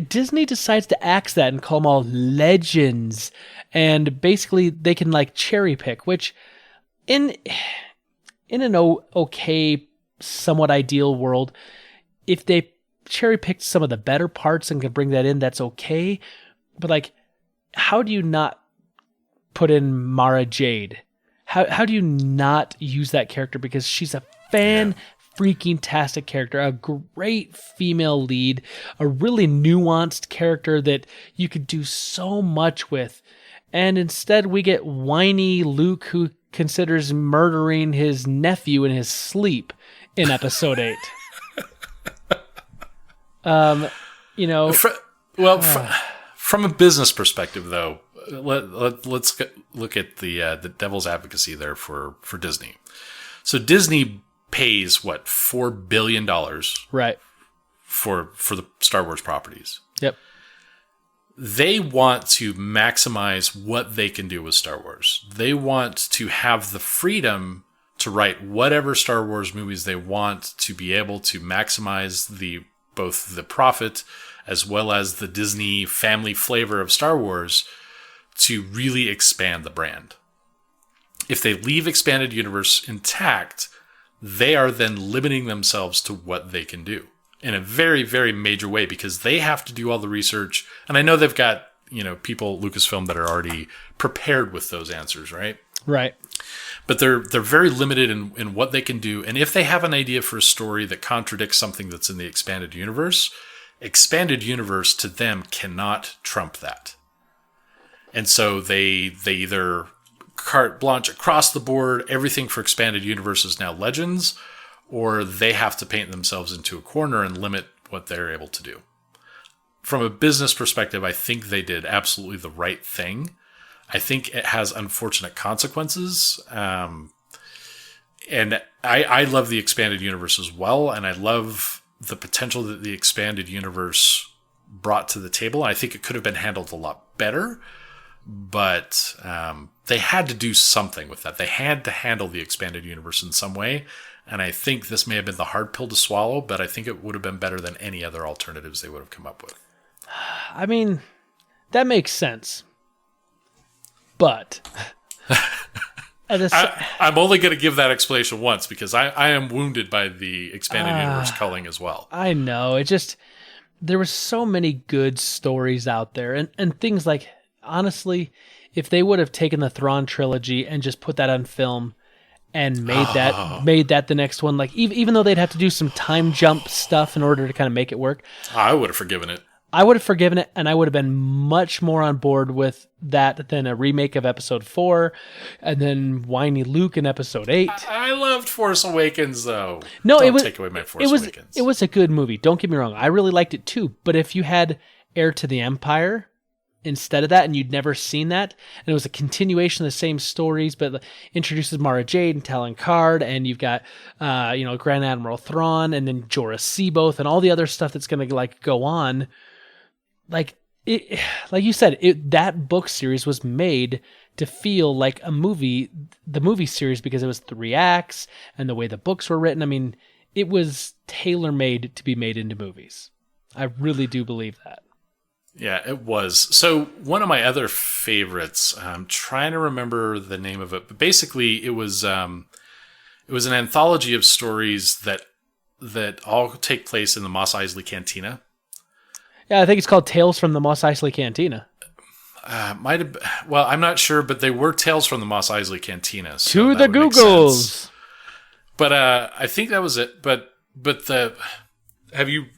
Disney decides to axe that and call them all legends, and basically they can cherry pick, which in an okay, somewhat ideal world, if they cherry picked some of the better parts and can bring that in, that's okay. But how do you not put in Mara Jade? How do you not use that character? Because she's a freaking tastic character, a great female lead, a really nuanced character that you could do so much with. And instead we get whiny Luke who considers murdering his nephew in his sleep in episode 8. From a business perspective though, let's look at the devil's advocacy there for Disney. So Disney pays $4 billion right for the Star Wars properties. Yep. They want to maximize what they can do with Star Wars. They want to have the freedom to write whatever Star Wars movies they want, to be able to maximize both the profit as well as the Disney family flavor of Star Wars to really expand the brand. If they leave Expanded Universe intact, they are then limiting themselves to what they can do in a very, very major way, because they have to do all the research. And I know they've got, people, Lucasfilm, that are already prepared with those answers, right? Right. But they're very limited in what they can do. And if they have an idea for a story that contradicts something that's in the Expanded Universe to them cannot trump that. And so they either carte blanche across the board, everything for Expanded Universe is now Legends, or they have to paint themselves into a corner and limit what they're able to do. From a business perspective, I think they did absolutely the right thing. I think it has unfortunate consequences. And I love the Expanded Universe as well, and I love the potential that the Expanded Universe brought to the table. I think it could have been handled a lot better, but they had to do something with that. They had to handle the Expanded Universe in some way, and I think this may have been the hard pill to swallow, but I think it would have been better than any other alternatives they would have come up with. I mean, that makes sense. But I'm only going to give that explanation once, because I am wounded by the Expanded Universe culling as well. I know. There were so many good stories out there, and things like, honestly, if they would have taken the Thrawn trilogy and just put that on film and made that the next one, even though they'd have to do some time jump stuff in order to kind of make it work, I would have forgiven it. I would have forgiven it, and I would have been much more on board with that than a remake of Episode 4, and then whiny Luke in Episode 8. I loved Force Awakens, though. No, Don't take away my Force Awakens. It was a good movie. Don't get me wrong. I really liked it too. But if you had Heir to the Empire instead of that, and you'd never seen that, and it was a continuation of the same stories, but introduces Mara Jade and Talon Card, and you've got Grand Admiral Thrawn, and then Jorah Seaboth, and all the other stuff that's going to go on. Like you said, that book series was made to feel like a movie, the movie series, because it was 3 acts and the way the books were written. I mean, it was tailor-made to be made into movies. I really do believe that. Yeah, it was. So one of my other favorites, I'm trying to remember the name of it, but basically it was an anthology of stories that all take place in the Mos Eisley Cantina. Yeah, I think it's called Tales from the Mos Eisley Cantina. Might have. Well, I'm not sure, but they were Tales from the Mos Eisley Cantina. So To the that would make Googles. sense. But I think that was it. But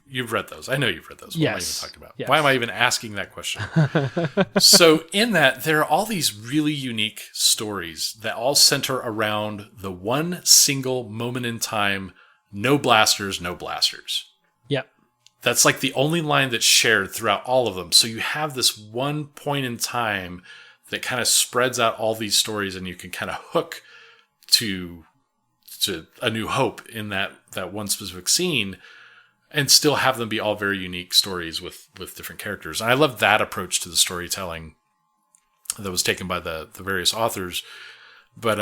you've read those? I know you've read those. What am I even talking about? Yes. Why am I even asking that question? So in that, there are all these really unique stories that all center around the one single moment in time. No blasters, no blasters. Yep. That's like the only line that's shared throughout all of them. So you have this one point in time that kind of spreads out all these stories, and you can kind of hook to A New Hope in that one specific scene, and still have them be all very unique stories with different characters. And I love that approach to the storytelling that was taken by the various authors. But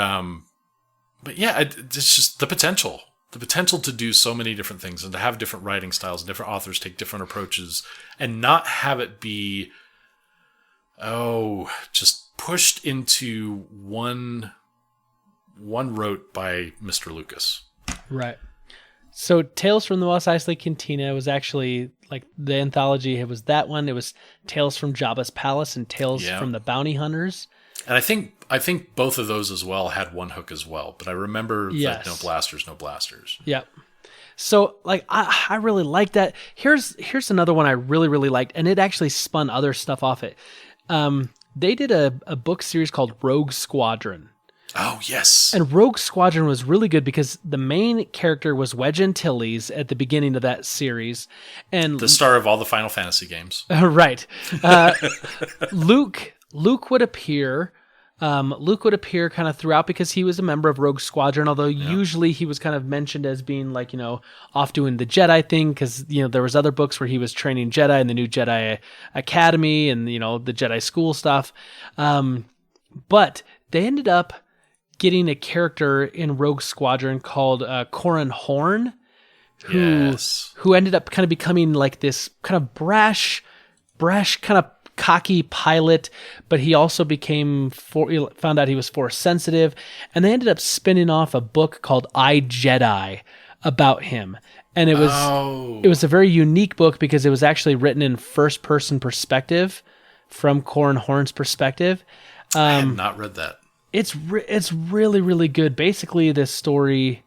yeah, it's just the potential to do so many different things, and to have different writing styles and different authors take different approaches, and not have it be, just pushed into one rote by Mr. Lucas. Right. So Tales from the Mos Eisley Cantina was actually like the anthology. It was that one. It was Tales from Jabba's Palace and Tales from the Bounty Hunters. And I think both of those as well had one hook as well. But I remember that no blasters. Yep. So like I really liked that. Here's another one I really, really liked, and it actually spun other stuff off it. They did a book series called Rogue Squadron. Oh, yes. And Rogue Squadron was really good because the main character was Wedge Antilles at the beginning of that series. And the star of all the Final Fantasy games. Right. Luke would appear. Luke would appear kind of throughout because he was a member of Rogue Squadron, although usually he was kind of mentioned as being like, off doing the Jedi thing, because, there was other books where he was training Jedi in the new Jedi Academy and, the Jedi school stuff. But they ended up getting a character in Rogue Squadron called Corran Horn, who ended up kind of becoming like this kind of brash, kind of cocky pilot, but he also found out he was Force sensitive, and they ended up spinning off a book called I, Jedi about him. And it was a very unique book because it was actually written in first person perspective from Corran Horn's perspective. I have not read that. It's really, really good. Basically, this story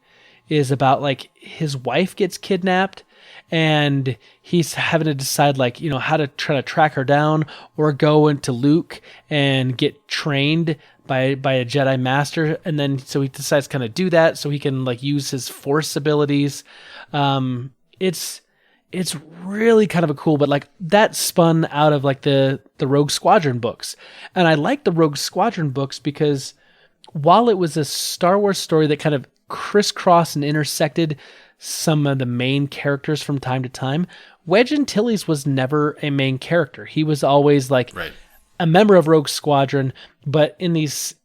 is about like his wife gets kidnapped, and he's having to decide like, how to try to track her down or go into Luke and get trained by a Jedi master. And then, so he decides to kind of do that so he can like use his Force abilities. It's really kind of a cool, but like that spun out of like the Rogue Squadron books. And I like the Rogue Squadron books because while it was a Star Wars story that kind of crisscrossed and intersected some of the main characters from time to time, Wedge Antilles was never a main character. He was always like a member of Rogue Squadron, but in this,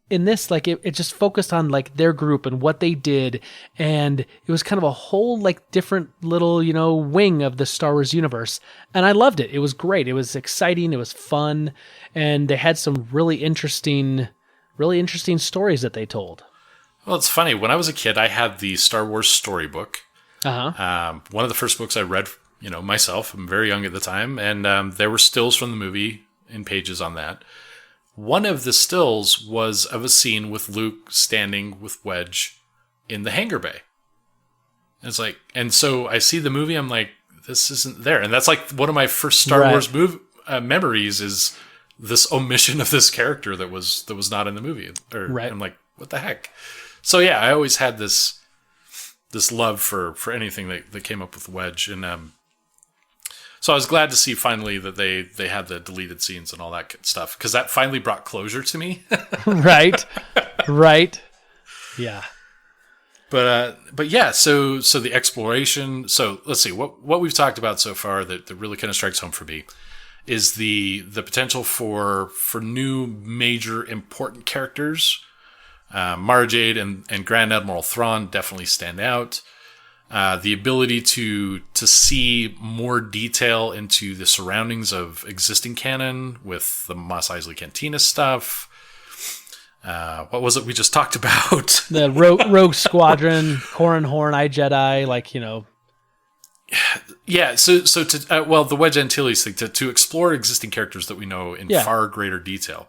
like it just focused on like their group and what they did, and it was kind of a whole like different little wing of the Star Wars universe, and I loved it. It was great. It was exciting. It was fun, and they had some really interesting stories that they told. Well, it's funny. When I was a kid, I had the Star Wars storybook. One of the first books I read, myself. I'm very young at the time, and there were stills from the movie in pages on that. One of the stills was of a scene with Luke standing with Wedge in the hangar bay. And it's like, and so I see the movie, I'm like, this isn't there. And that's like one of my first Star Wars memories is this omission of this character that was not in the movie. I'm like, what the heck? So yeah, I always had this love for anything that came up with Wedge, and so I was glad to see finally that they had the deleted scenes and all that good stuff, because that finally brought closure to me. Right, yeah. But yeah, so the exploration. So let's see what we've talked about so far that really kind of strikes home for me is the potential for new major important characters. Mara Jade and Grand Admiral Thrawn definitely stand out. The ability to see more detail into the surroundings of existing canon with the Mos Eisley Cantina stuff. What was it we just talked about? The Rogue Squadron, Corran Horn, I, Jedi, Yeah, so to the Wedge Antilles thing, to explore existing characters that we know in far greater detail,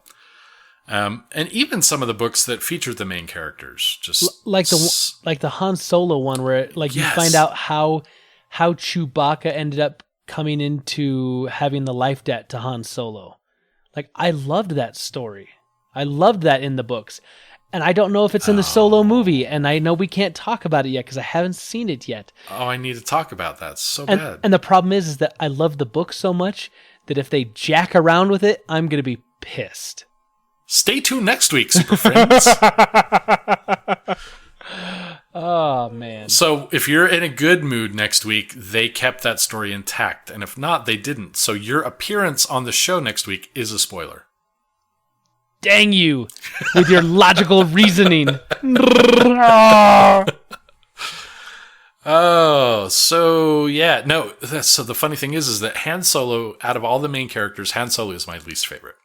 and even some of the books that featured the main characters, just like the Han Solo one, where you find out how Chewbacca ended up coming into having the life debt to Han Solo. Like, I loved that story. I loved that in the books. And I don't know if it's in the Solo movie, and I know we can't talk about it yet because I haven't seen it yet. Oh, I need to talk about that. It's so bad. And the problem is that I love the book so much that if they jack around with it, I'm going to be pissed. Stay tuned next week, Super Friends. Oh, man. So if you're in a good mood next week, they kept that story intact. And if not, they didn't. So your appearance on the show next week is a spoiler. Dang you with your logical reasoning. Oh, so yeah. No, so the funny thing is that Han Solo, out of all the main characters, Han Solo is my least favorite.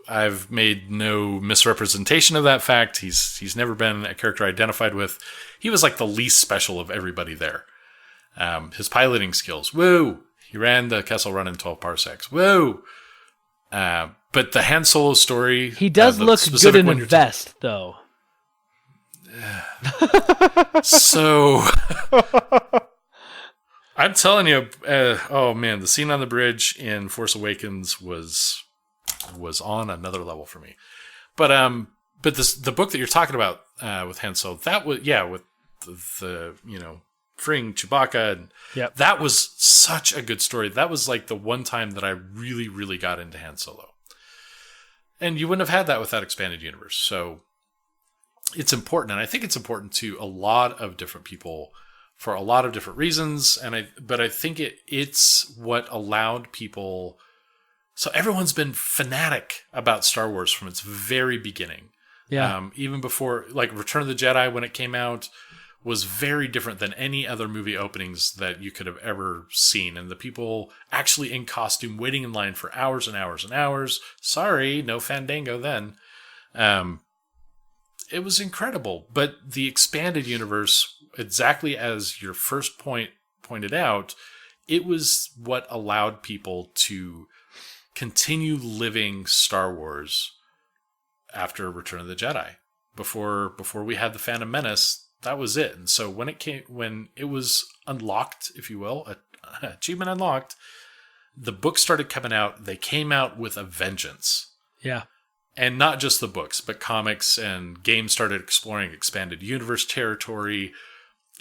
I've made no misrepresentation of that fact. He's never been a character I identified with. He was like the least special of everybody there. His piloting skills, woo! He ran the Kessel Run in 12 parsecs, woo! But the Han Solo story... He does look good in a vest, though. So... I'm telling you, oh man, the scene on the bridge in Force Awakens was on another level for me. But the book that you're talking about with Han Solo, that was with the freeing Chewbacca, and that was such a good story. That was like the one time that I really, really got into Han Solo. And you wouldn't have had that without Expanded Universe. So it's important, and I think it's important to a lot of different people for a lot of different reasons. But I think it's what allowed people. So everyone's been fanatic about Star Wars from its very beginning. Yeah. Even before, like Return of the Jedi, when it came out, was very different than any other movie openings that you could have ever seen. And the people actually in costume waiting in line for hours and hours and hours. Sorry, no Fandango then. It was incredible. But the Expanded Universe, exactly as your first point pointed out, it was what allowed people to continue living Star Wars after Return of the Jedi. Before we had the Phantom Menace, that was it. And so when it was unlocked, if you will, achievement unlocked, the books started coming out. They came out with a vengeance. Yeah. And not just the books, but comics and games started exploring Expanded Universe territory.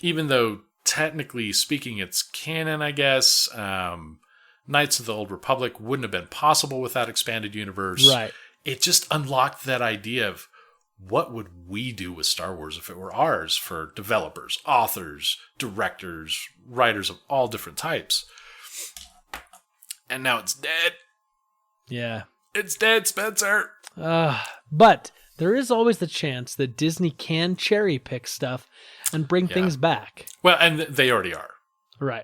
Even though technically speaking, it's canon, I guess. Knights of the Old Republic wouldn't have been possible without Expanded Universe. Right. It just unlocked that idea of what would we do with Star Wars if it were ours, for developers, authors, directors, writers of all different types. And now it's dead. Yeah. It's dead, Spencer. But there is always the chance that Disney can cherry pick stuff and bring things back. Well, and they already are. Right.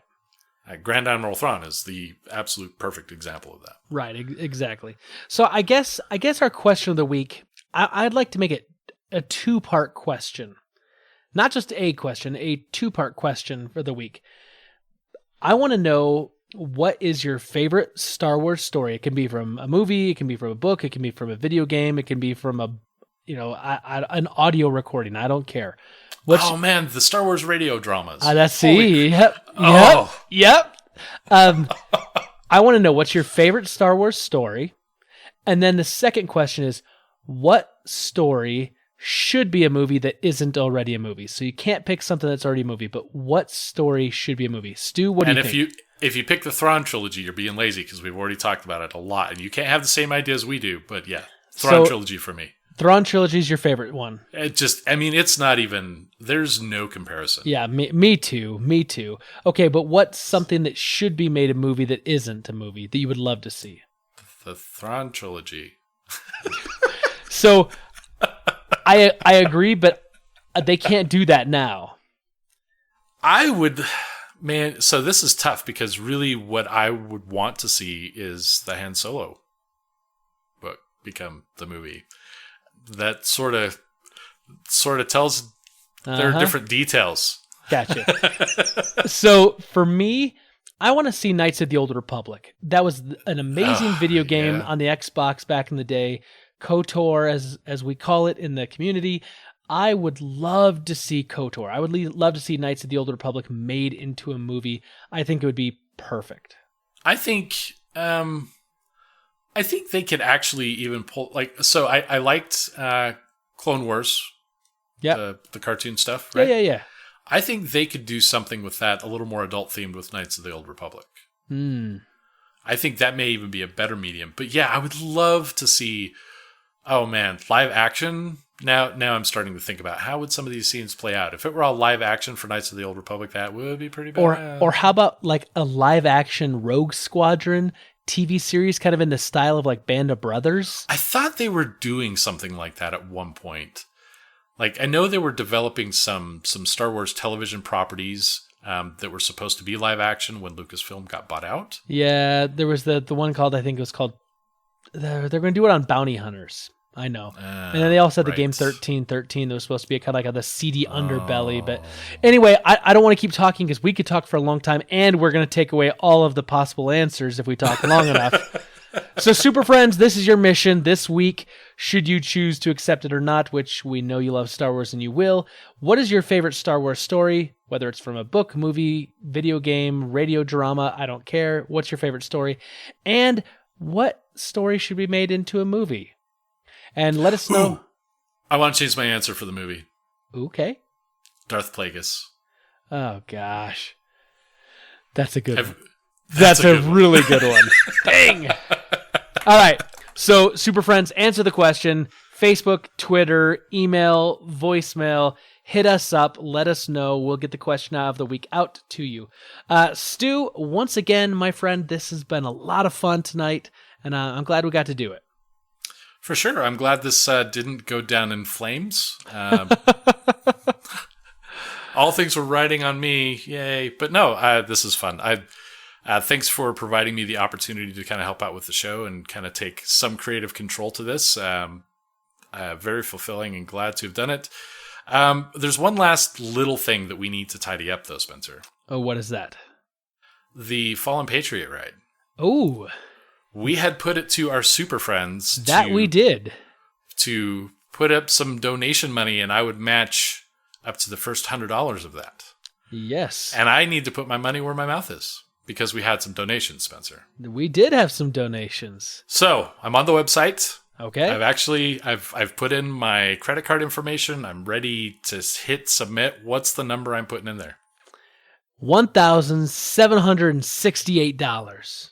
Grand Admiral Thrawn is the absolute perfect example of that. Right, exactly. So I guess our question of the week, I'd like to make it a two-part question. Not just a question, a two-part question for the week. I want to know, what is your favorite Star Wars story? It can be from a movie, it can be from a book, it can be from a video game, it can be from an audio recording. I don't care. Oh man, the Star Wars radio dramas. Let's see. Yep. I want to know, what's your favorite Star Wars story? And then the second question is, what story should be a movie that isn't already a movie? So you can't pick something that's already a movie, but what story should be a movie? Stu, what do you think? If you pick the Thrawn trilogy, you're being lazy, because we've already talked about it a lot, and you can't have the same ideas we do. But yeah, Thrawn trilogy for me. Thrawn trilogy is your favorite one. It's not even, there's no comparison. Yeah, me too. Okay, but what's something that should be made a movie that isn't a movie that you would love to see? The Thrawn trilogy. So, I agree, but they can't do that now. I would, man, so this is tough, because really what I would want to see is the Han Solo book become the movie. That sort of tells there are different details. Gotcha. So for me, I want to see Knights of the Old Republic. That was an amazing video game on the Xbox back in the day. KOTOR, as we call it in the community. I would love to see KOTOR. I would love to see Knights of the Old Republic made into a movie. I think it would be perfect. I think they could actually even pull so I liked Clone Wars, the cartoon stuff, right? Yeah. I think they could do something with that a little more adult themed with Knights of the Old Republic. I think that may even be a better medium. But yeah, I would love to see. Oh man, live action. Now I'm starting to think about how would some of these scenes play out. If it were all live action for Knights of the Old Republic, that would be pretty bad. Or how about like a live action Rogue Squadron TV series, kind of in the style of like Band of Brothers? I thought they were doing something like that at one point. Like I know they were developing some Star Wars television properties that were supposed to be live action when Lucasfilm got bought out. Yeah, there was the one called, I think it was called. They're going to do it on Bounty Hunters. I know. And then they also had the game 1313 that was supposed to be kind of like the seedy underbelly. But anyway, I don't want to keep talking because we could talk for a long time and we're going to take away all of the possible answers if we talk long enough. So Super Friends, this is your mission this week. Should you choose to accept it or not, which we know you love Star Wars and you will. What is your favorite Star Wars story? Whether it's from a book, movie, video game, radio drama, I don't care. What's your favorite story? And what story should be made into a movie? And let us know. I want to change my answer for the movie. Okay. Darth Plagueis. Oh, gosh. That's a good one. That's a really good one. Dang. All right. So, Super Friends, answer the question. Facebook, Twitter, email, voicemail. Hit us up. Let us know. We'll get the question of the week out to you. Stu, once again, my friend, this has been a lot of fun tonight, and I'm glad we got to do it. For sure. I'm glad this didn't go down in flames. All things were riding on me. Yay. But no, this is fun. Thanks for providing me the opportunity to kind of help out with the show and kind of take some creative control to this. Very fulfilling and glad to have done it. There's one last little thing that we need to tidy up, though, Spencer. Oh, what is that? The Fallen Patriot ride. Oh, we had put it to our super friends. We did. To put up some donation money, and I would match up to the first $100 of that. Yes. And I need to put my money where my mouth is because we had some donations, Spencer. We did have some donations. So I'm on the website. Okay. I've put in my credit card information. I'm ready to hit submit. What's the number I'm putting in there? $1,768.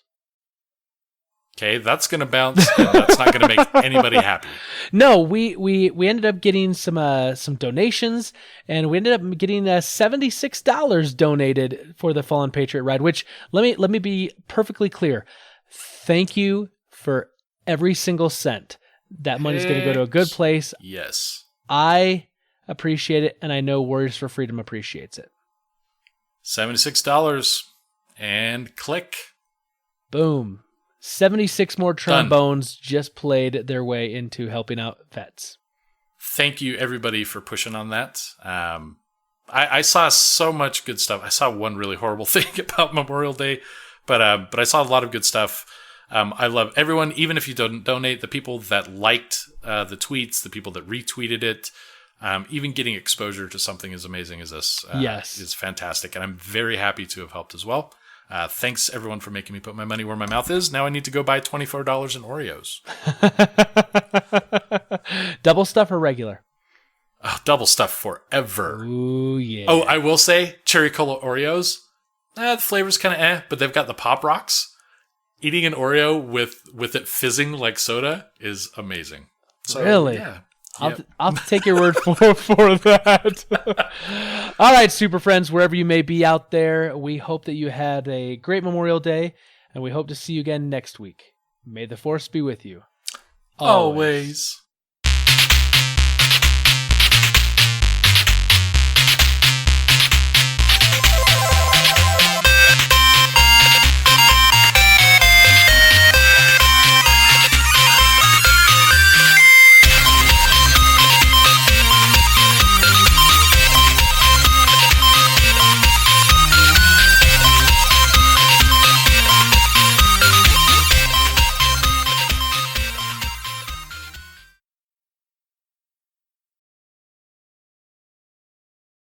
Okay, that's going to bounce, and that's not going to make anybody happy. No, we ended up getting some donations, and we ended up getting $76 donated for the Fallen Patriot ride. Which let me be perfectly clear. Thank you for every single cent. That money's going to go to a good place. Yes, I appreciate it, and I know Warriors for Freedom appreciates it. $76 and click. Boom. 76 more trombones just played their way into helping out vets. Thank you, everybody, for pushing on that. I saw so much good stuff. I saw one really horrible thing about Memorial Day, but I saw a lot of good stuff. I love everyone, even if you don't donate, the people that liked the tweets, the people that retweeted it, even getting exposure to something as amazing as this is fantastic. And I'm very happy to have helped as well. Thanks, everyone, for making me put my money where my mouth is. Now I need to go buy $24 in Oreos. Double stuff or regular? Oh, double stuff forever. Ooh, yeah. Oh, I will say, Cherry Cola Oreos, the flavor's kind of but they've got the Pop Rocks. Eating an Oreo with it fizzing like soda is amazing. So, really? Yeah. I'll take your word for that. All right, Super Friends, wherever you may be out there, we hope that you had a great Memorial Day, and we hope to see you again next week. May the Force be with you. Always.